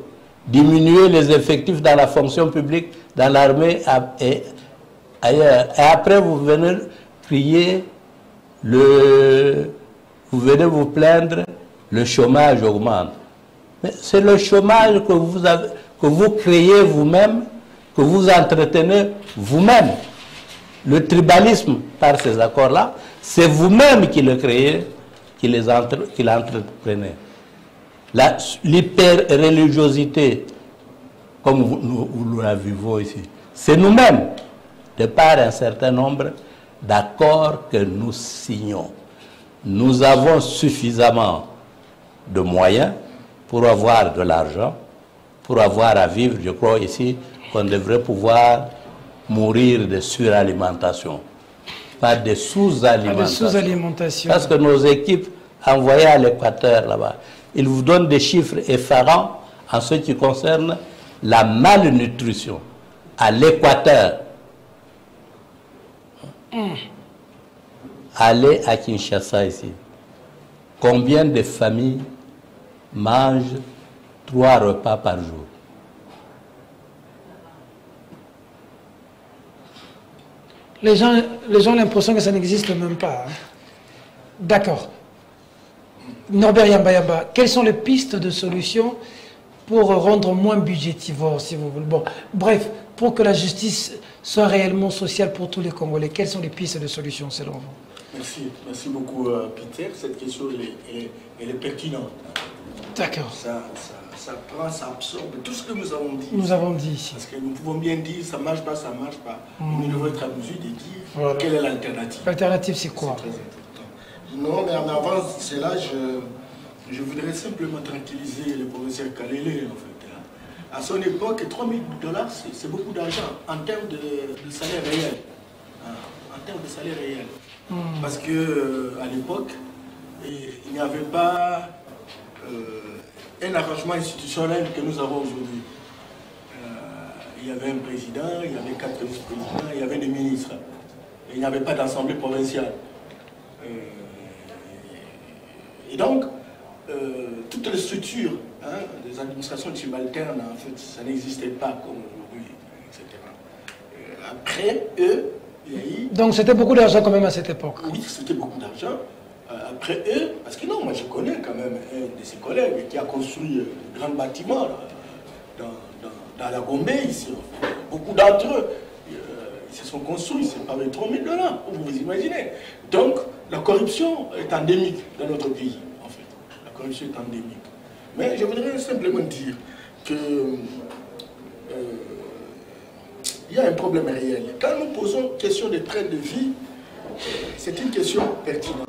diminuer les effectifs dans la fonction publique, dans l'armée et ailleurs. Et après, vous venez crier, vous venez vous plaindre, le chômage augmente. Mais c'est le chômage que vous créez vous-même, que vous entretenez vous-même. Le tribalisme, par ces accords-là, c'est vous-même qui le créez, qui l'entreprenez. L'hyper-religiosité, comme nous la vivons ici, c'est nous-mêmes, de par un certain nombre d'accords que nous signons. Nous avons suffisamment de moyens pour avoir de l'argent, pour avoir à vivre. Je crois ici qu'on devrait pouvoir mourir de suralimentation, pas de sous-alimentation. Parce que nos équipes envoyées à l'Équateur là-bas, ils vous donnent des chiffres effarants en ce qui concerne la malnutrition à l'Équateur. Allez à Kinshasa ici. Combien de familles mangent 3 repas par jour? Les gens ont l'impression que ça n'existe même pas. Hein. D'accord. Norbert Yamba, quelles sont les pistes de solutions pour rendre moins budgétivore, si vous voulez? Bon, bref, pour que la justice soit réellement sociale pour tous les Congolais, quelles sont les pistes de solutions selon vous? Merci beaucoup Peter. Cette question elle est pertinente. D'accord. Ça prend, ça absorbe tout ce que nous avons dit. Nous avons dit ici. Parce que nous pouvons bien dire ça marche pas, ça marche pas. Nous devons être à mesure de dire voilà. Quelle est l'alternative. L'alternative c'est quoi? C'est très important. Non, mais en avant, c'est là, je voudrais simplement tranquilliser le professeur Kalele en fait. À son époque, $3 000, c'est beaucoup d'argent en termes de salaire réel. En termes de salaire réel. Parce qu'à l'époque, il n'y avait pas un arrangement institutionnel que nous avons aujourd'hui. Il y avait un président, il y avait 4 vice-présidents, il y avait des ministres. Et il n'y avait pas d'assemblée provinciale. Et donc, toutes les structures des administrations subalternes, en fait, ça n'existait pas comme aujourd'hui, etc. Après eux, il y a eu... Donc c'était beaucoup d'argent quand même à cette époque. Oui, c'était beaucoup d'argent. Après eux, parce que non, moi je connais quand même un de ses collègues qui a construit un grand bâtiment là, dans la Gombe ici. Beaucoup d'entre eux, ils se sont construits, c'est pas $3 000, vous vous imaginez. Donc la corruption est endémique dans notre pays, en fait. La corruption est endémique. Mais je voudrais simplement dire que il y a un problème réel. Quand nous posons question de train de vie, c'est une question pertinente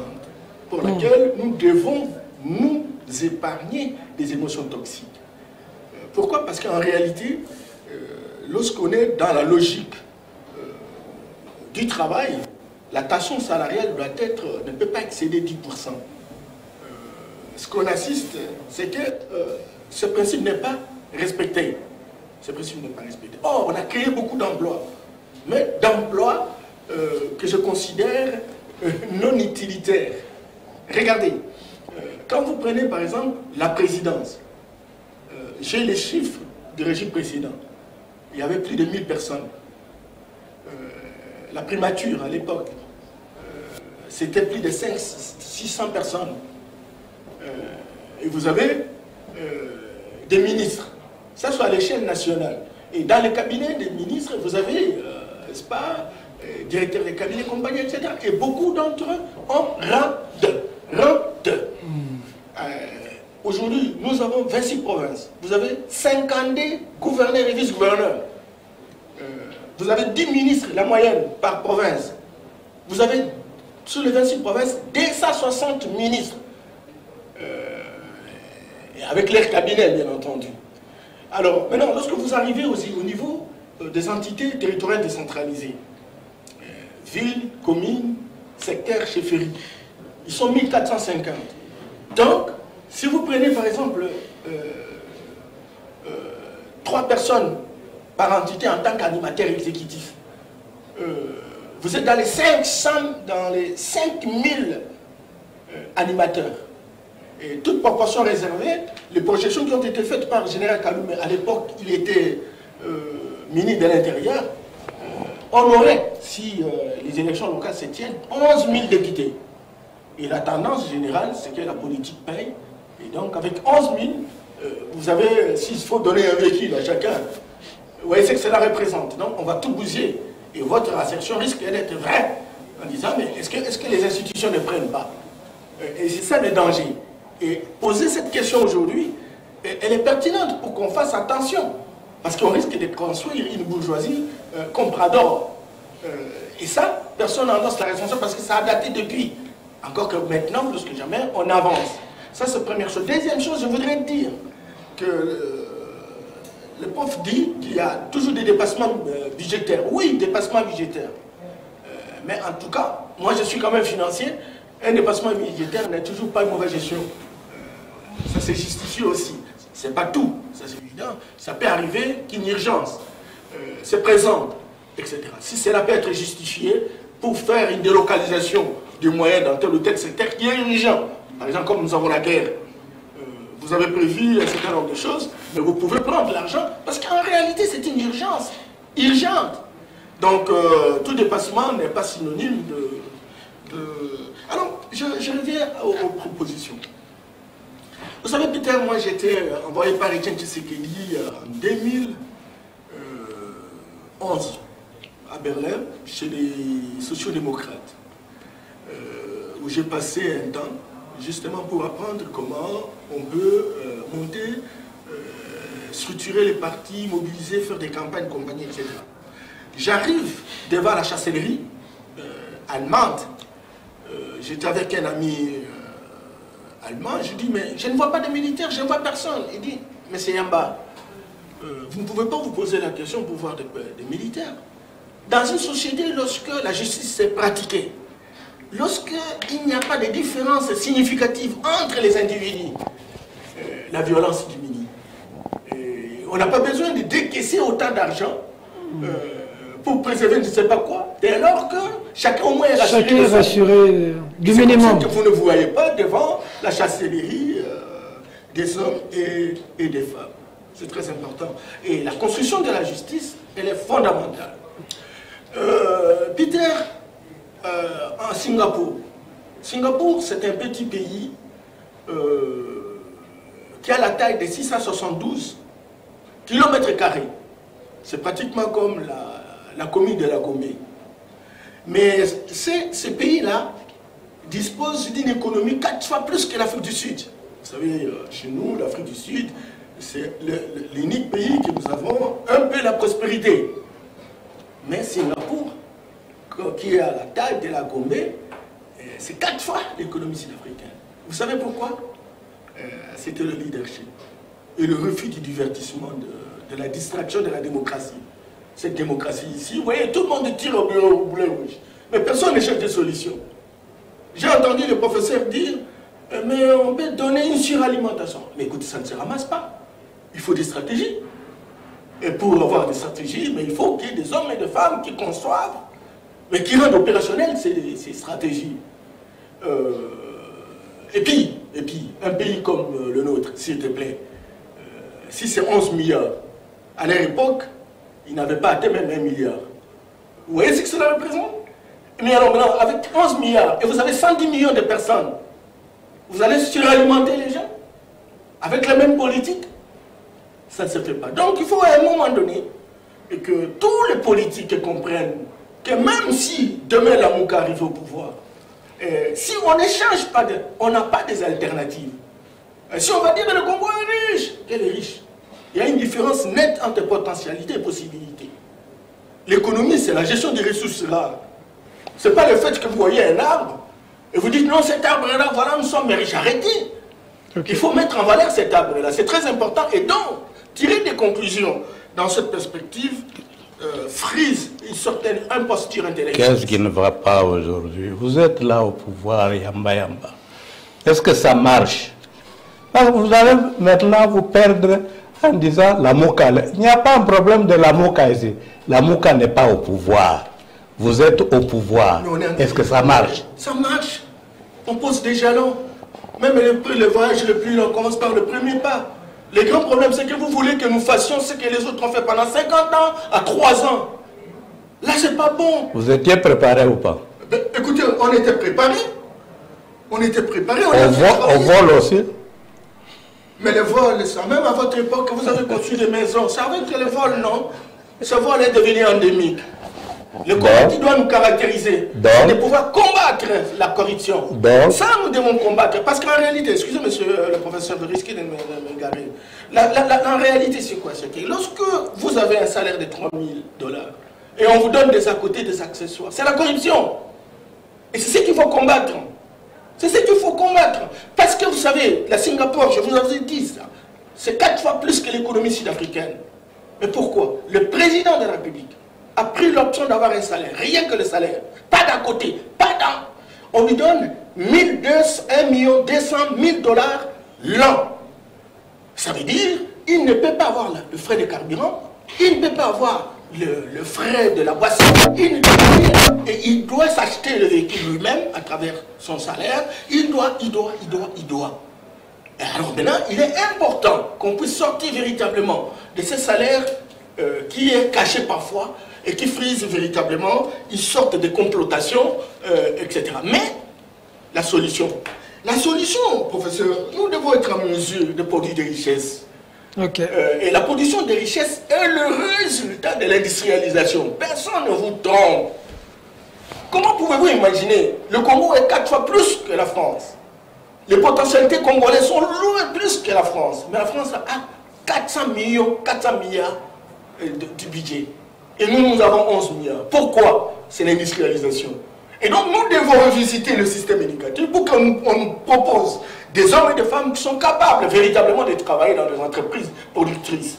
pour laquelle nous devons nous épargner des émotions toxiques. Pourquoi? Parce qu'en réalité, lorsqu'on est dans la logique du travail, la tension salariale ne peut pas excéder 10%. Ce qu'on assiste, c'est que ce principe n'est pas respecté. Ce principe n'est pas respecté. Or, on a créé beaucoup d'emplois, mais d'emplois que je considère non utilitaires. Regardez, quand vous prenez par exemple la présidence, j'ai les chiffres du régime précédent. Il y avait plus de 1000 personnes. La primature à l'époque, c'était plus de 600 personnes. Et vous avez des ministres, ça soit à l'échelle nationale. Et dans le cabinet des ministres, vous avez, n'est-ce pas, directeur des cabinets, compagnie, etc. Et beaucoup d'entre eux ont rang 2. Aujourd'hui, nous avons 26 provinces. Vous avez 52 gouverneurs et vice-gouverneurs. Vous avez 10 ministres, la moyenne, par province. Vous avez, sur les 26 provinces, 260 ministres. Avec leur cabinet, bien entendu. Alors, maintenant, lorsque vous arrivez aussi au niveau des entités territoriales décentralisées, villes, communes, secteurs, chefferies, ils sont 1450. Donc, Si vous prenez par exemple 3 personnes par entité en tant qu'animateur exécutif, vous êtes dans les 5000 animateurs. Et toute proportion réservée, les projections qui ont été faites par le général Kaloumé, à l'époque, il était ministre de l'Intérieur, on aurait, si les élections locales se tiennent, 11 000 députés. Et la tendance générale, c'est que la politique paye. Et donc, avec 11 000, vous avez, s'il faut donner un véhicule à chacun, vous voyez ce que cela représente. Donc, on va tout bouger. Et votre assertion risque d'être vraie, en disant, mais est-ce que les institutions ne prennent pas? Et c'est ça le danger. Et poser cette question aujourd'hui, elle est pertinente pour qu'on fasse attention. Parce qu'on risque de construire une bourgeoisie comprador. Et ça, personne n'en lance la responsabilité parce que ça a daté depuis. Encore que maintenant, plus que jamais, on avance. Ça, c'est la première chose. Deuxième chose, je voudrais dire que le prof dit qu'il y a toujours des dépassements budgétaires. Oui, dépassements budgétaires. Mais en tout cas, moi je suis quand même financier. Un dépassement budgétaire n'est toujours pas une mauvaise gestion. Ça se justifie aussi. C'est pas tout, ça c'est évident. Ça peut arriver qu'une urgence se présente, etc. Si cela peut être justifié pour faire une délocalisation des moyens dans tel ou tel secteur qui est urgent. Par exemple, comme nous avons la guerre, vous avez prévu un certain nombre de choses, mais vous pouvez prendre l'argent parce qu'en réalité c'est une urgence, urgente. Donc tout dépassement n'est pas synonyme de... Alors, je reviens aux propositions. Vous savez, Peter, moi j'étais envoyé par Etienne Tshisekedi en 2011 à Berlin, chez les sociodémocrates, où j'ai passé un temps justement pour apprendre comment on peut monter, structurer les partis, mobiliser, faire des campagnes, compagnie, etc. J'arrive devant la chancellerie allemande. J'étais avec un ami allemand, je dis, mais je ne vois pas de militaires, je ne vois personne. Il dit, mais c'est Yamba, vous ne pouvez pas vous poser la question pour voir des militaires. Dans une société, lorsque la justice est pratiquée, lorsqu'il n'y a pas de différence significative entre les individus, la violence diminue. On n'a pas besoin de décaisser autant d'argent pour préserver je ne sais pas quoi, dès lors que chacun au moins est rassuré. Chacun est rassuré du minimum. C'est que vous ne vous voyez pas devant la chancellerie des hommes et des femmes. C'est très important. Et la construction de la justice, elle est fondamentale. Peter, en Singapour. Singapour, c'est un petit pays qui a la taille de 672 km². C'est pratiquement comme la commune de la Gombe. Mais ce pays-là dispose d'une économie 4 fois plus que l'Afrique du Sud. Vous savez, chez nous, l'Afrique du Sud, c'est l'unique pays que nous avons un peu la prospérité. Mais Singapour, qui est à la taille de la Gombe, c'est 4 fois l'économie sud-africaine. Vous savez pourquoi? C'était le leadership et le refus du divertissement, de la distraction de la démocratie. Cette démocratie ici, vous voyez, tout le monde tire au boulet rouge. Mais personne ne cherche des solutions. J'ai entendu le professeur dire, mais on peut donner une suralimentation. Mais écoutez, ça ne se ramasse pas. Il faut des stratégies. Et pour avoir des stratégies, mais il faut qu'il y ait des hommes et des femmes qui conçoivent, mais qui rendent opérationnelles ces stratégies. Et puis, un pays comme le nôtre, s'il te plaît, si c'est 11 milliards, à leur époque, ils n'avaient pas atteint même 1 milliard. Vous voyez ce que cela représente? Mais alors maintenant, avec 11 milliards, et vous avez 110 millions de personnes, vous allez suralimenter les gens? Avec la même politique? Ça ne se fait pas. Donc il faut à un moment donné que tous les politiques comprennent que même si demain la Mouka arrive au pouvoir, si on ne change pas, on n'a pas des alternatives. Si on va dire que le Congo est riche, quel est riche? Il y a une différence nette entre potentialité et possibilité. L'économie, c'est la gestion des ressources rares. Ce n'est pas le fait que vous voyez un arbre et vous dites non, cet arbre-là, voilà, nous sommes riches. Arrêtez. Okay. Il faut mettre en valeur cet arbre-là. C'est très important. Et donc, tirer des conclusions dans cette perspective frise une certaine imposture intellectuelle. Qu'est-ce qui ne va pas aujourd'hui? Vous êtes là au pouvoir, Yamba Yamba. Est-ce que ça marche? Parce que vous allez maintenant vous perdre en disant la Mouka. Il n'y a pas un problème de la Mouka ici. La Mouka n'est pas au pouvoir. Vous êtes au pouvoir. Est-ce que ça marche? Ça marche. On pose des jalons. Même le voyage le plus long commence par le premier pas. Le grand problème, c'est que vous voulez que nous fassions ce que les autres ont fait pendant 50 ans à 3 ans. Là, c'est pas bon. Vous étiez préparé ou pas? Ben, écoutez, on était préparés. On était préparés. Au vol aussi? Mais le vol, ça, même à votre époque, vous avez construit des maisons. Ça veut dire que le vol, non. Ce vol est devenu endémique. Le combat qui doit nous caractériser, c'est de pouvoir combattre la corruption. Ça, nous devons combattre. Parce qu'en réalité, excusez monsieur le professeur de risquer de m'égarer. En réalité, c'est quoi? C'est que lorsque vous avez un salaire de 3 000 $ et on vous donne des à côté des accessoires, c'est la corruption. Et c'est ce qu'il faut combattre. C'est ce qu'il faut combattre. Parce que vous savez, la Singapour, je vous avais dit ça, c'est 4 fois plus que l'économie sud-africaine. Mais pourquoi? Le président de la République a pris l'option d'avoir un salaire, rien que le salaire, pas d'à côté, pas dans. On lui donne 1 200 000 $ l'an. Ça veut dire, il ne peut pas avoir le frais de carburant, il ne peut pas avoir le frais de la boisson, et il doit s'acheter le véhicule lui-même à travers son salaire, il doit. Et alors maintenant, il est important qu'on puisse sortir véritablement de ce salaire qui est caché parfois et qui frise véritablement, ils sortent des complotations, etc. Mais la solution, professeur, nous devons être en mesure de produire des richesses. Okay. Et la production des richesses est le résultat de l'industrialisation. Personne ne vous trompe. Comment pouvez-vous imaginer? Le Congo est 4 fois plus que la France. Les potentialités congolaises sont loin plus que la France. Mais la France a 400 milliards du budget. Et nous avons 11 milliards. Pourquoi? C'est l'industrialisation. Et donc nous devons revisiter le système éducatif pour qu'on nous propose des hommes et des femmes qui sont capables véritablement de travailler dans des entreprises productrices.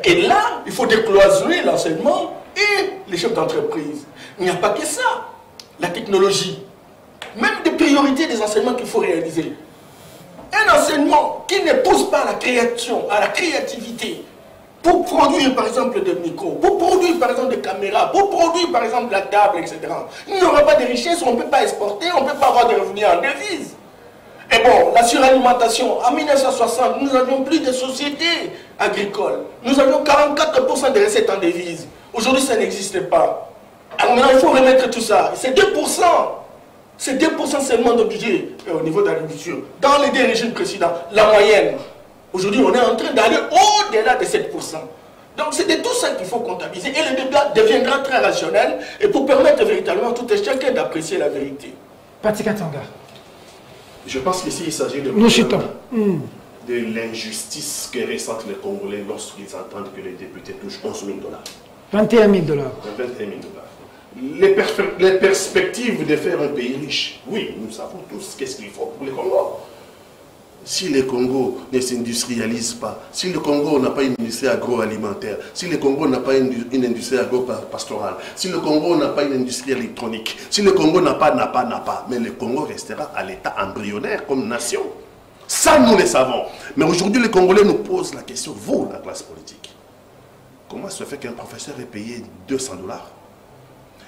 Et là, il faut décloisonner l'enseignement et les chefs d'entreprise. Il n'y a pas que ça. La technologie, même des priorités des enseignements qu'il faut réaliser. Un enseignement qui ne pousse pas à la création, à la créativité, pour produire par exemple des micros, pour produire par exemple des caméras, pour produire par exemple la table, etc. Il n'y aura pas de richesse, on ne peut pas exporter, on ne peut pas avoir de revenus en devises. Et bon, la suralimentation, en 1960, nous n'avions plus de sociétés agricoles. Nous avions 44% de recettes en devises. Aujourd'hui, ça n'existe pas. Alors maintenant, il faut remettre tout ça. C'est 2%. C'est 2% seulement de budget au niveau de l'agriculture. Dans les 2 régimes précédents, la moyenne. Aujourd'hui, on est en train d'aller au-delà de 7%. Donc c'est de tout ça qu'il faut comptabiliser. Et le débat deviendra très rationnel et pour permettre véritablement à tout un chacun d'apprécier la vérité. Pati Katanga. Je pense qu'ici, il s'agit de l'injustice que ressentent les Congolais lorsqu'ils entendent que les députés touchent 11 000 $. 21 000 $. 21 000 $. Les perspectives de faire un pays riche, oui, nous savons tous qu'est-ce qu'il faut pour les Congos. Si le Congo ne s'industrialise pas, si le Congo n'a pas une industrie agroalimentaire, si le Congo n'a pas une industrie agro-pastorale, si le Congo n'a pas une industrie électronique, si le Congo n'a pas, mais le Congo restera à l'état embryonnaire comme nation. Ça, nous le savons. Mais aujourd'hui, les Congolais nous posent la question, vous, la classe politique, comment se fait qu'un professeur est payé 200 $?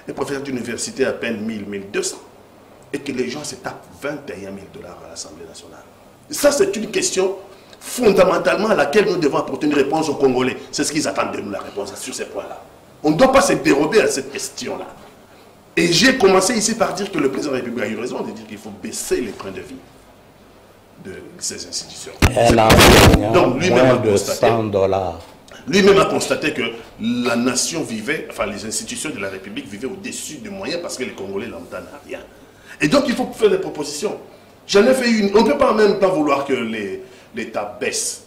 Un professeur d'université à peine 1000, 1200, et que les gens se tapent 21 000 $ à l'Assemblée nationale. Ça, c'est une question fondamentalement à laquelle nous devons apporter une réponse aux Congolais. C'est ce qu'ils attendent de nous, la réponse sur ces points-là. On ne doit pas se dérober à cette question-là. Et j'ai commencé ici par dire que le président de la République a eu raison de dire qu'il faut baisser les trains de vie de ces institutions. Donc lui-même a constaté, lui-même a constaté que la nation vivait, enfin les institutions de la République vivaient au-dessus des moyens parce que les Congolais lambda n'ont rien. Et donc il faut faire des propositions. J'en ai fait une. On ne peut pas en même temps vouloir que l'État baisse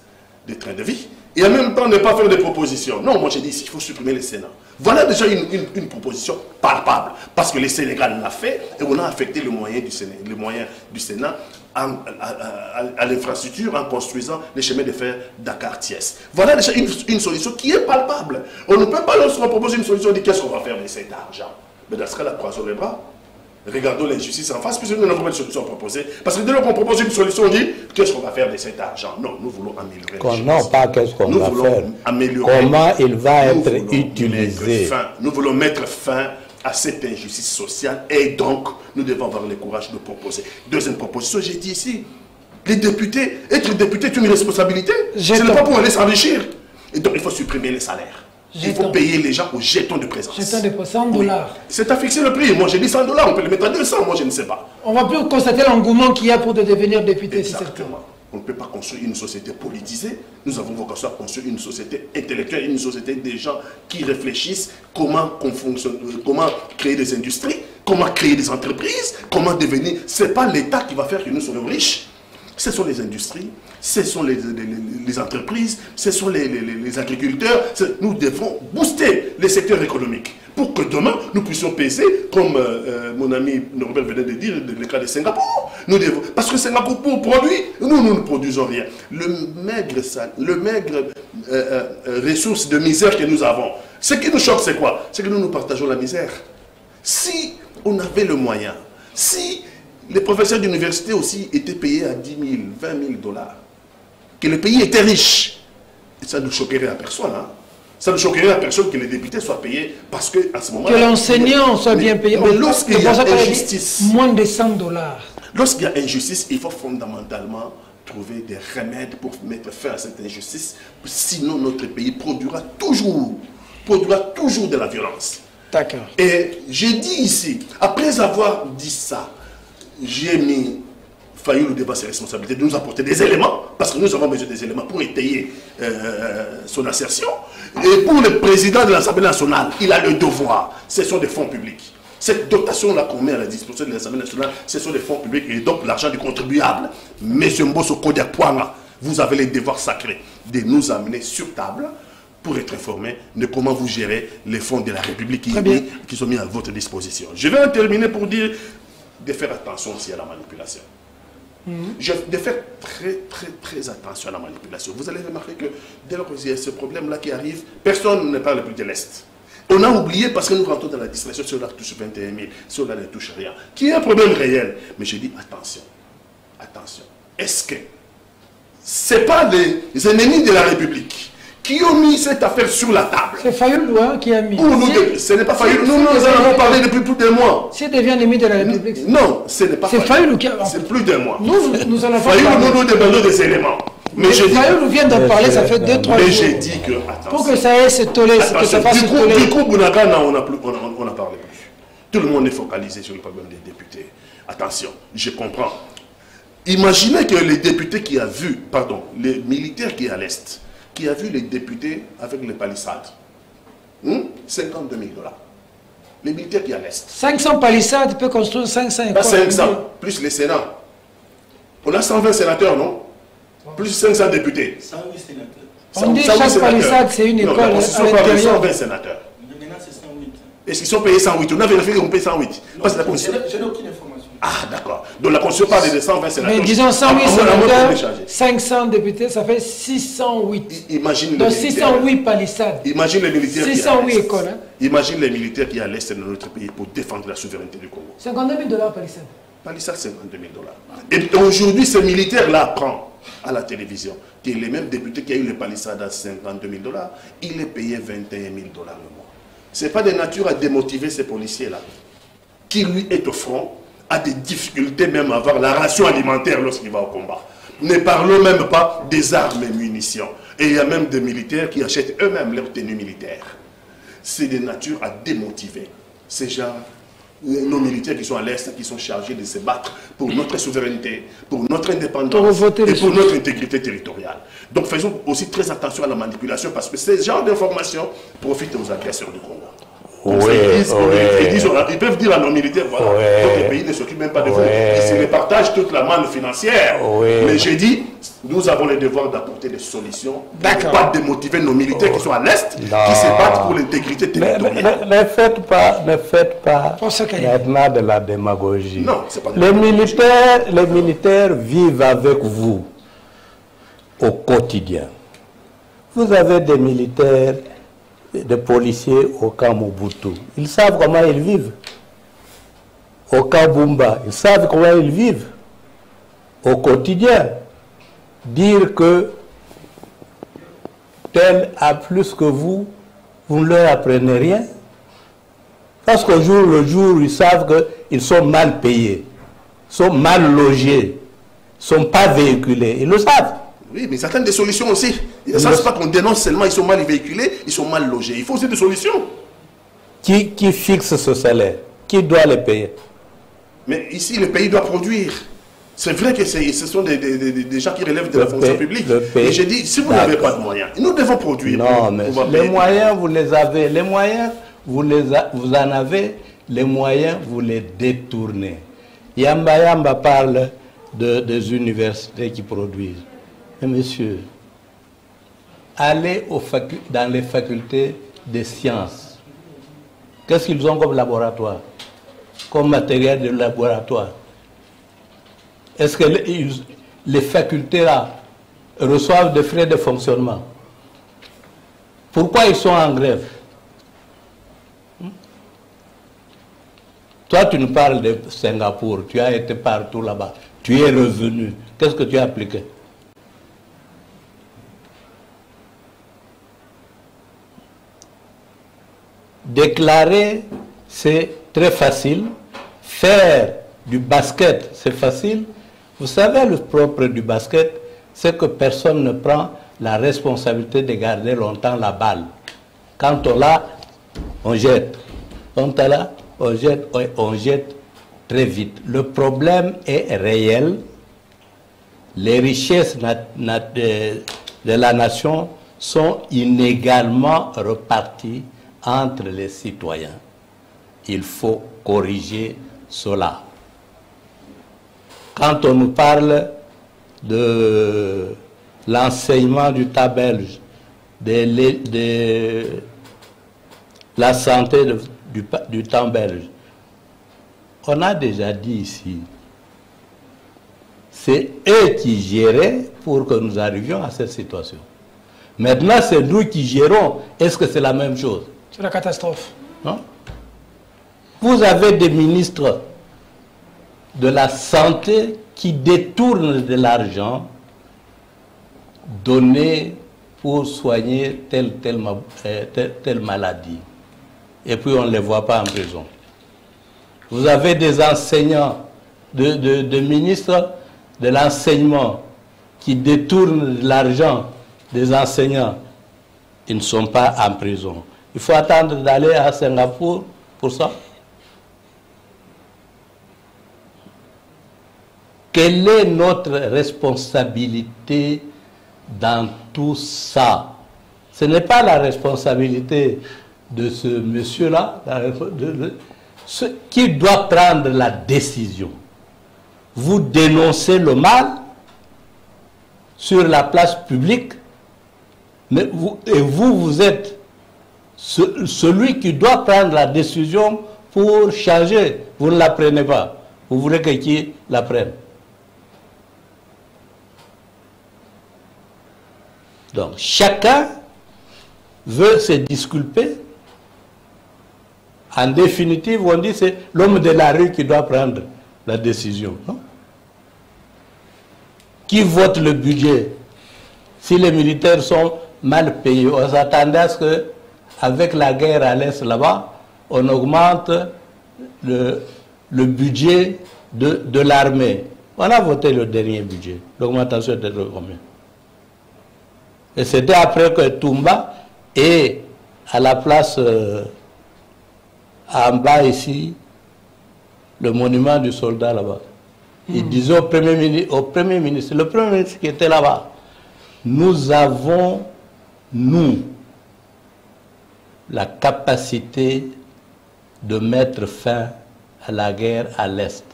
des trains de vie et en même temps ne pas faire des propositions. Non, moi j'ai dit il faut supprimer le Sénat. Voilà déjà une proposition palpable. Parce que le Sénégal l'a fait et on a affecté le moyen du Sénat à l'infrastructure en construisant les chemins de fer Dakar-Thiès. Voilà déjà une solution qui est palpable. On ne peut pas lorsqu'on propose une solution, on dit qu'est-ce qu'on va faire de cet argent. Mais dans ce cas-là, croisons les bras. regardons l'injustice en face, puisque nous n'avons pas de solution proposée. Parce que dès lors qu'on propose une solution, on dit qu'est-ce qu'on va faire de cet argent? Non, nous voulons améliorer. Non, pas qu'est-ce qu'on va faire. Améliorer. Comment il va être utilisé. Nous voulons mettre fin à cette injustice sociale et donc nous devons avoir le courage de proposer. Deuxième proposition, j'ai dit ici, les députés, être député est une responsabilité. Ce n'est pas pour aller s'enrichir. Et donc il faut supprimer les salaires. Il faut payer les gens aux jetons de présence. Jetons de 100 $. Oui. C'est à fixer le prix. Moi j'ai dit 100 $, on peut le mettre à 200, moi je ne sais pas. On va plus constater l'engouement qu'il y a pour devenir député. Exactement. On ne peut pas construire une société politisée. Nous avons vocation à construire une société intellectuelle, une société des gens qui réfléchissent comment créer des industries, comment créer des entreprises, comment devenir... Ce n'est pas l'État qui va faire que nous soyons riches. Ce sont les industries, ce sont les entreprises, ce sont les agriculteurs. Nous devons booster les secteurs économiques pour que demain, nous puissions peser, comme mon ami Norbert venait de dire, le cas de Singapour. Nous devons, parce que Singapour produit, nous ne produisons rien. Le maigre ressource de misère que nous avons, ce qui nous choque, c'est quoi? C'est que nous partageons la misère. Si on avait le moyen, si les professeurs d'université aussi étaient payés à 10 000, 20 000 $, que le pays était riche, ça ne choquerait à personne. Hein? Ça ne choquerait à personne que les députés soient payés parce qu'à ce moment-là... Que l'enseignant soit bien payé. Mais lorsqu'il y a injustice... Moins de 100 $. Lorsqu'il y a injustice, il faut fondamentalement trouver des remèdes pour mettre fin à cette injustice. Sinon, notre pays produira toujours de la violence. D'accord. Et j'ai dit ici, après avoir dit ça, j'ai mis Fayoulou devant ses responsabilités de nous apporter des éléments, parce que nous avons besoin des éléments pour étayer son assertion. Et pour le président de l'Assemblée nationale, il a le devoir, ce sont des fonds publics. Cette dotation-là qu'on met à la disposition de l'Assemblée nationale, ce sont des fonds publics et donc l'argent du contribuable. Monsieur Mbosso Kodia-Pouanga, vous avez le devoir sacré de nous amener sur table pour être informé de comment vous gérez les fonds de la République qui sont mis à votre disposition. Je vais en terminer pour dire de faire attention aussi à la manipulation. De faire très attention à la manipulation. Vous allez remarquer que dès lors qu'il y a ce problème-là qui arrive, personne ne parle plus de l'Est. On a oublié parce que nous rentrons dans la distraction, si on touche 21 000, si on ne touche rien, qui est un problème réel. Mais je dis attention, attention. Est-ce que ce n'est pas les ennemis de la République qui ont mis cette affaire sur la table? C'est Fayoulou qui a mis. Ce n'est pas Fayoulou. Nous en avons parlé depuis plus d'un mois. S'il devient ennemi de la République. Non, ce n'est pas Fayoulou. C'est Fayoulou qui a. C'est plus d'un mois. Nous en avons parlé. Fayoulou nous demandons des éléments. Mais je dis. Fayoulou vient d'en parler, ça fait 2-3 jours. Mais j'ai dit que. Attention. Pour que ça ait ce tollé, que ça fasse ce tollé. Du coup, Bounagana, on n'a parlé plus. Tout le monde est focalisé sur le problème des députés. Attention, je comprends. Imaginez que les députés qui a vu, pardon, les militaires qui est à l'Est, qui a vu les députés avec les palissades. 52 000 $. Les militaires qui à l'Est. 500 palissades peut construire 500 Pas 500, plus les Sénats. On a 120 sénateurs, non? Plus 500 députés. 108 sénateurs. On dit chaque palissade, c'est une école à l'intérieur. 120 sénateurs. Maintenant, c'est 108. Est-ce qu'ils sont payés 108? On a vérifié qu'on paye 108. Je n'ai aucune information. Ah, d'accord. Donc la Constitution parle de 120 sénateurs. Mais disons 108 sénateurs, 500 députés, ça fait 608. Imagine donc 608 palissades. Imagine les militaires 608 écoles. Hein? Imagine les militaires qui à l'Est de notre pays pour défendre la souveraineté du Congo. 52 000 $ palissades. Palissades, 52 000 $. Et aujourd'hui, ces militaires-là apprennent à la télévision que les mêmes députés qui a eu les palissades à 52 000 $, il est payé 21 000 $ le mois. Ce n'est pas de nature à démotiver ces policiers-là, qui lui est au front, a des difficultés même à avoir la ration alimentaire lorsqu'il va au combat. Ne parlons même pas des armes et munitions. Et il y a même des militaires qui achètent eux-mêmes leur tenue militaire. C'est de nature à démotiver ces gens, nos militaires qui sont à l'Est, qui sont chargés de se battre pour notre souveraineté, pour notre indépendance et pour notre intégrité territoriale. Donc faisons aussi très attention à la manipulation parce que ces genres d'informations profitent aux agresseurs du Congo. Ils peuvent dire à nos militaires, voilà, votre pays ne s'occupe même pas de vous. Ils se répartagent toute la manne financière. Mais j'ai dit, nous avons le devoir d'apporter des solutions pour pas démotiver nos militaires qui sont à l'Est, qui se battent pour l'intégrité territoriale. Ne faites pas maintenant de la démagogie. Non, c'est pas les militaires vivent avec vous au quotidien. Vous avez des militaires, des policiers au camp Mobutu. Ils savent comment ils vivent. au Kabumba, ils savent comment ils vivent au quotidien. Dire que tel a plus que vous ne leur apprenez rien. Parce qu'au jour le jour, ils savent qu'ils sont mal payés, sont mal logés, ne sont pas véhiculés. Ils le savent. Oui, mais ils attendent des solutions aussi. Ça, c'est pas qu'on dénonce seulement, ils sont mal véhiculés, ils sont mal logés. Il faut aussi des solutions. Qui fixe ce salaire? Qui doit les payer? Mais ici, le pays doit produire. C'est vrai que ce sont des gens qui relèvent de la fonction publique. Et j'ai dit, si vous n'avez pas de moyens, nous devons produire. Non, mais les moyens, vous les avez. Les moyens, vous en avez. Les moyens, vous les détournez. Yamba Yamba parle des universités qui produisent. Mais monsieur, allez dans les facultés des sciences. Qu'est-ce qu'ils ont comme laboratoire? Comme matériel de laboratoire? Est-ce que les facultés-là reçoivent des frais de fonctionnement? Pourquoi ils sont en grève? Toi, tu nous parles de Singapour, tu as été partout là-bas, tu es revenu. Qu'est-ce que tu as appliqué? Déclarer, c'est très facile. Faire du basket, c'est facile. Vous savez, le propre du basket, c'est que personne ne prend la responsabilité de garder longtemps la balle. Quand on l'a, on jette. Quand on l'a, on jette très vite. Le problème est réel. Les richesses de la nation sont inégalement reparties entre les citoyens. Il faut corriger cela. Quand on nous parle de l'enseignement du temps belge, de la santé du temps belge, on a déjà dit ici, c'est eux qui géraient pour que nous arrivions à cette situation. Maintenant, c'est nous qui gérons. Est-ce que c'est la même chose? C'est la catastrophe. Non? Vous avez des ministres de la santé qui détournent de l'argent donné pour soigner telle maladie. Et puis on ne les voit pas en prison. Vous avez des enseignants, de ministres de l'enseignement qui détournent de l'argent des enseignants. Ils ne sont pas en prison. Il faut attendre d'aller à Singapour pour ça. Quelle est notre responsabilité dans tout ça? Ce n'est pas la responsabilité de ce monsieur-là, qui doit prendre la décision. Vous dénoncez le mal sur la place publique, mais vous êtes celui qui doit prendre la décision pour changer. Vous ne la prenez pas. Vous voulez que qui la prenne? Donc, chacun veut se disculper. En définitive, on dit que c'est l'homme de la rue qui doit prendre la décision. Non? Qui vote le budget? Si les militaires sont mal payés, on s'attendait à ce qu'avec la guerre à l'Est là-bas, on augmente le budget de l'armée. On a voté le dernier budget. L'augmentation était de combien? Et c'était après que Toumba et à la place en bas ici, le monument du soldat là-bas. Il disait au Premier ministre, le Premier ministre qui était là-bas, nous avons, nous, la capacité de mettre fin à la guerre à l'Est.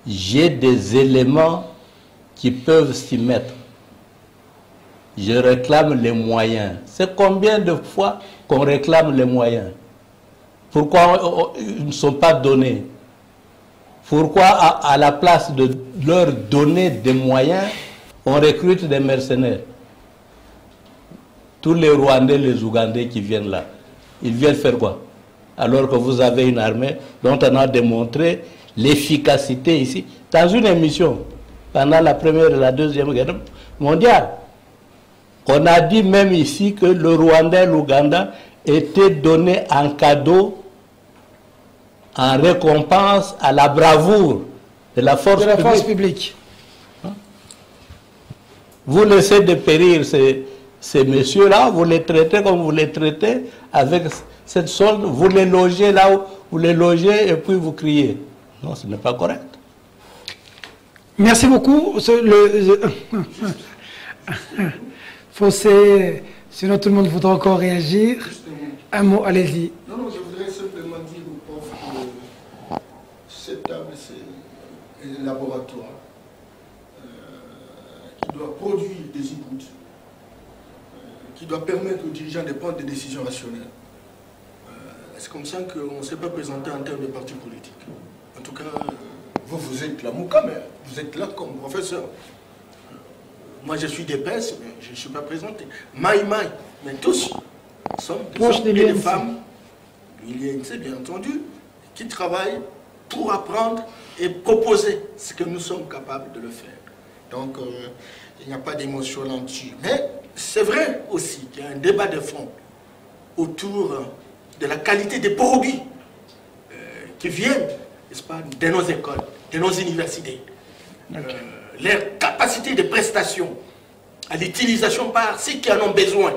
J'ai des éléments qui peuvent s'y mettre. Je réclame les moyens. C'est combien de fois qu'on réclame les moyens? Pourquoi ils ne sont pas donnés? Pourquoi à la place de leur donner des moyens, on recrute des mercenaires? Tous les Rwandais, les Ougandais qui viennent là, ils viennent faire quoi? alors que vous avez une armée dont on a démontré l'efficacité ici, dans une émission, pendant la Première et la Deuxième Guerre mondiale. On a dit même ici que le Rwanda et l'Ouganda étaient donnés en cadeau, en récompense à la bravoure de la force publique. Vous laissez dépérir ces messieurs-là, vous les traitez comme vous les traitez, avec cette solde, vous les logez là où vous les logez et puis vous criez. Non, ce n'est pas correct. Merci beaucoup. Fossé, sinon tout le monde voudra encore réagir. Un mot, allez-y. Non, je voudrais simplement dire au prof que cette table, c'est un laboratoire qui doit produire des inputs, qui doit permettre aux dirigeants de prendre des décisions rationnelles. C'est comme ça qu'on ne s'est pas présenté en termes de parti politique. En tout cas, vous êtes là, Moukamer, vous êtes là comme professeur. Moi, je suis d'épaisse, mais je ne suis pas présenté. Maï, mais tous sommes des hommes et des femmes, c'est bien entendu, qui travaillent pour apprendre et proposer ce que nous sommes capables de le faire. Donc, il n'y a pas d'émotion là-dessus. Mais c'est vrai aussi qu'il y a un débat de fond autour de la qualité des produits qui viennent, n'est-ce pas, de nos écoles, de nos universités. Leur capacité de prestation à l'utilisation par ceux qui en ont besoin.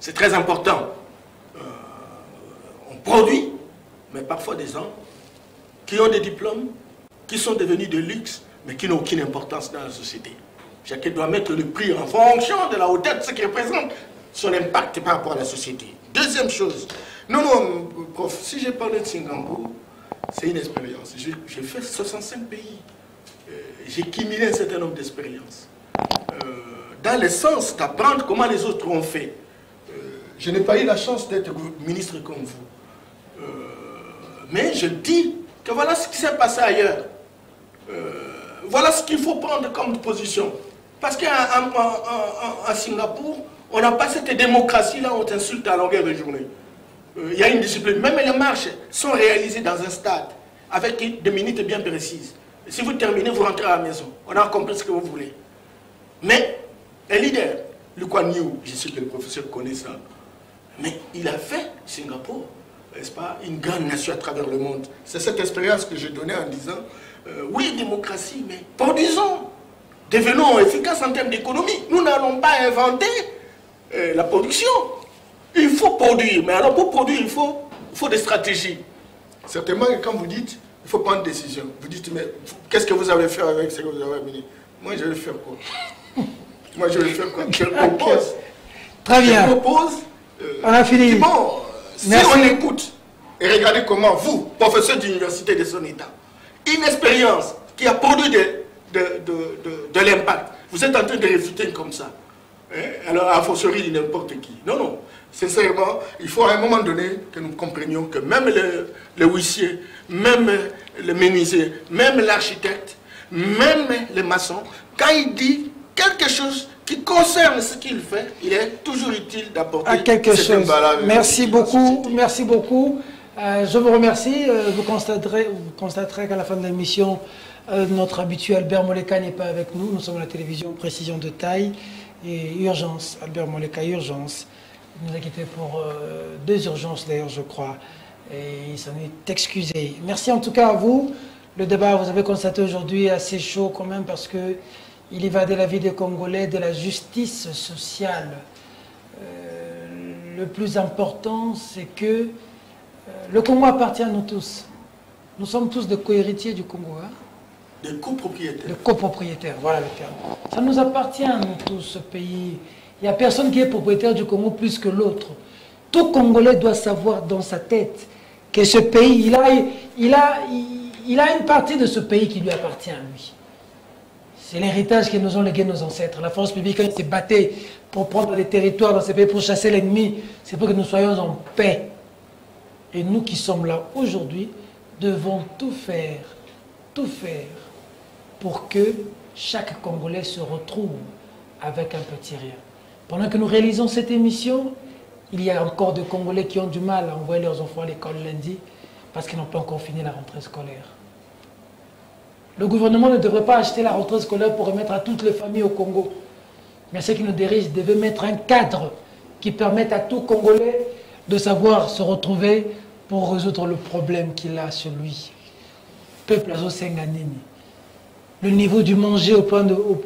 C'est très important. On produit, mais parfois des gens qui ont des diplômes, qui sont devenus de luxe, mais qui n'ont aucune importance dans la société. Chacun doit mettre le prix en fonction de la hauteur de ce qui représente son impact par rapport à la société. Deuxième chose, non, prof, si j'ai parlé de Singapour, c'est une expérience. J'ai fait 65 pays. J'ai cumulé un certain nombre d'expériences. Dans le sens d'apprendre comment les autres ont fait. Je n'ai pas eu la chance d'être ministre comme vous. Mais je dis que voilà ce qui s'est passé ailleurs. Voilà ce qu'il faut prendre comme position. Parce qu'à Singapour, on n'a pas cette démocratie-là, on t'insulte à longueur de journée. Il y a une discipline. Même les marches sont réalisées dans un stade, avec des minutes bien précises. Si vous terminez, vous rentrez à la maison. On a compris ce que vous voulez. Mais un leader, Lee Kuan Yew, je sais que le professeur connaît ça, mais il a fait Singapour, n'est-ce pas, une grande nation à travers le monde. C'est cette expérience que j'ai donnée en disant, oui, démocratie, mais produisons. Devenons efficaces en termes d'économie. Nous n'allons pas inventer la production. Il faut produire, mais alors pour produire, il faut des stratégies. Certainement, quand vous dites, il faut prendre une décision. Vous dites, mais qu'est-ce que vous allez faire avec ce que vous avez amené? Moi, je vais faire quoi? Moi, je vais faire quoi? Je propose. Très bien. Je propose. On a fini. Bon, si on écoute, et regardez comment vous, professeur d'université de son état, une expérience qui a produit de l'impact, vous êtes en train de réfuter comme ça. Alors, à fortiori, n'importe qui. Non, non. Sincèrement, il faut à un moment donné que nous comprenions que même le huissier, même le menuisier, même l'architecte, même les maçons, quand il dit quelque chose qui concerne ce qu'il fait, il est toujours utile d'apporter quelque chose. Merci beaucoup, merci beaucoup. Je vous remercie. Vous constaterez qu'à la fin de l'émission, notre habitué Albert Moleka n'est pas avec nous. Nous sommes à la télévision Précision de taille et Urgence. Albert Moleka, Urgence. Il nous a quittés pour 2 urgences d'ailleurs, je crois. Et il s'en est excusé. Merci en tout cas à vous. Le débat, vous avez constaté aujourd'hui, est assez chaud quand même parce que il y va de la vie des Congolais, de la justice sociale. Le plus important, c'est que le Congo appartient à nous tous. Nous sommes tous des co-héritiers du Congo. Hein? Des copropriétaires. Des copropriétaires, voilà le terme. Ça nous appartient à nous tous, ce pays. Il n'y a personne qui est propriétaire du Congo plus que l'autre. Tout Congolais doit savoir dans sa tête que ce pays, il a une partie de ce pays qui lui appartient à lui. C'est l'héritage que nous ont légué nos ancêtres. La force publique, quand ils se battaient pour prendre des territoires dans ces pays, pour chasser l'ennemi, c'est pour que nous soyons en paix. Et nous qui sommes là aujourd'hui, devons tout faire pour que chaque Congolais se retrouve avec un petit rien. Pendant que nous réalisons cette émission, Il y a encore des Congolais qui ont du mal à envoyer leurs enfants à l'école lundi parce qu'ils n'ont pas encore fini la rentrée scolaire. Le gouvernement ne devrait pas acheter la rentrée scolaire pour remettre à toutes les familles au Congo. Mais ceux qui nous dirigent devaient mettre un cadre qui permette à tout Congolais de savoir se retrouver pour résoudre le problème qu'il a sur lui. Peuple Azo-Senganini. Le niveau du manger au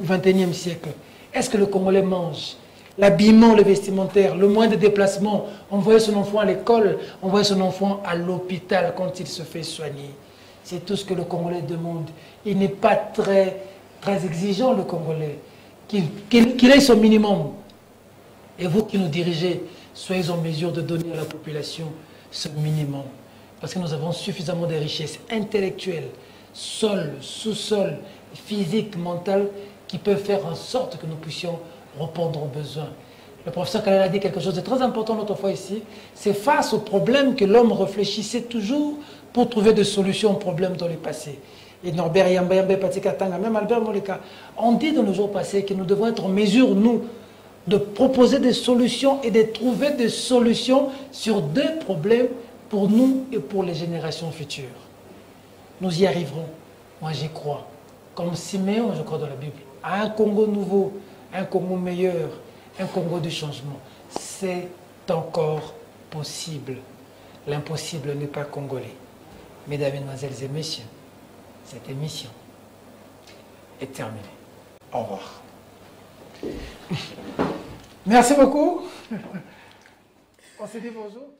XXIe siècle. Est-ce que le Congolais mange? L'habillement, le vestimentaire, le moyen de déplacement, envoyer son enfant à l'école, envoyer son enfant à l'hôpital quand il se fait soigner. C'est tout ce que le Congolais demande. Il n'est pas très exigeant, le Congolais. Qu'il ait son minimum. Et vous qui nous dirigez, soyez en mesure de donner à la population ce minimum. Parce que nous avons suffisamment de richesses intellectuelles, sol, sous-sol, physiques, mentales, qui peuvent faire en sorte que nous puissions répondre aux besoins. Le professeur Kalel a dit quelque chose de très important l'autre fois ici. C'est face aux problèmes que l'homme réfléchissait toujours pour trouver des solutions aux problèmes dans le passé. Et Norbert Yamba Patikatanga, même Albert Moleka, ont dit dans les jours passés que nous devons être en mesure, nous, de proposer des solutions et de trouver des solutions sur deux problèmes pour nous et pour les générations futures. Nous y arriverons. Moi, j'y crois. Comme Siméon, je crois dans la Bible, à un Congo nouveau, un Congo meilleur, un Congo du changement. C'est encore possible. L'impossible n'est pas congolais. Mesdames, Mesdemoiselles et Messieurs, cette émission est terminée. Au revoir. Merci beaucoup. On se dit bonjour.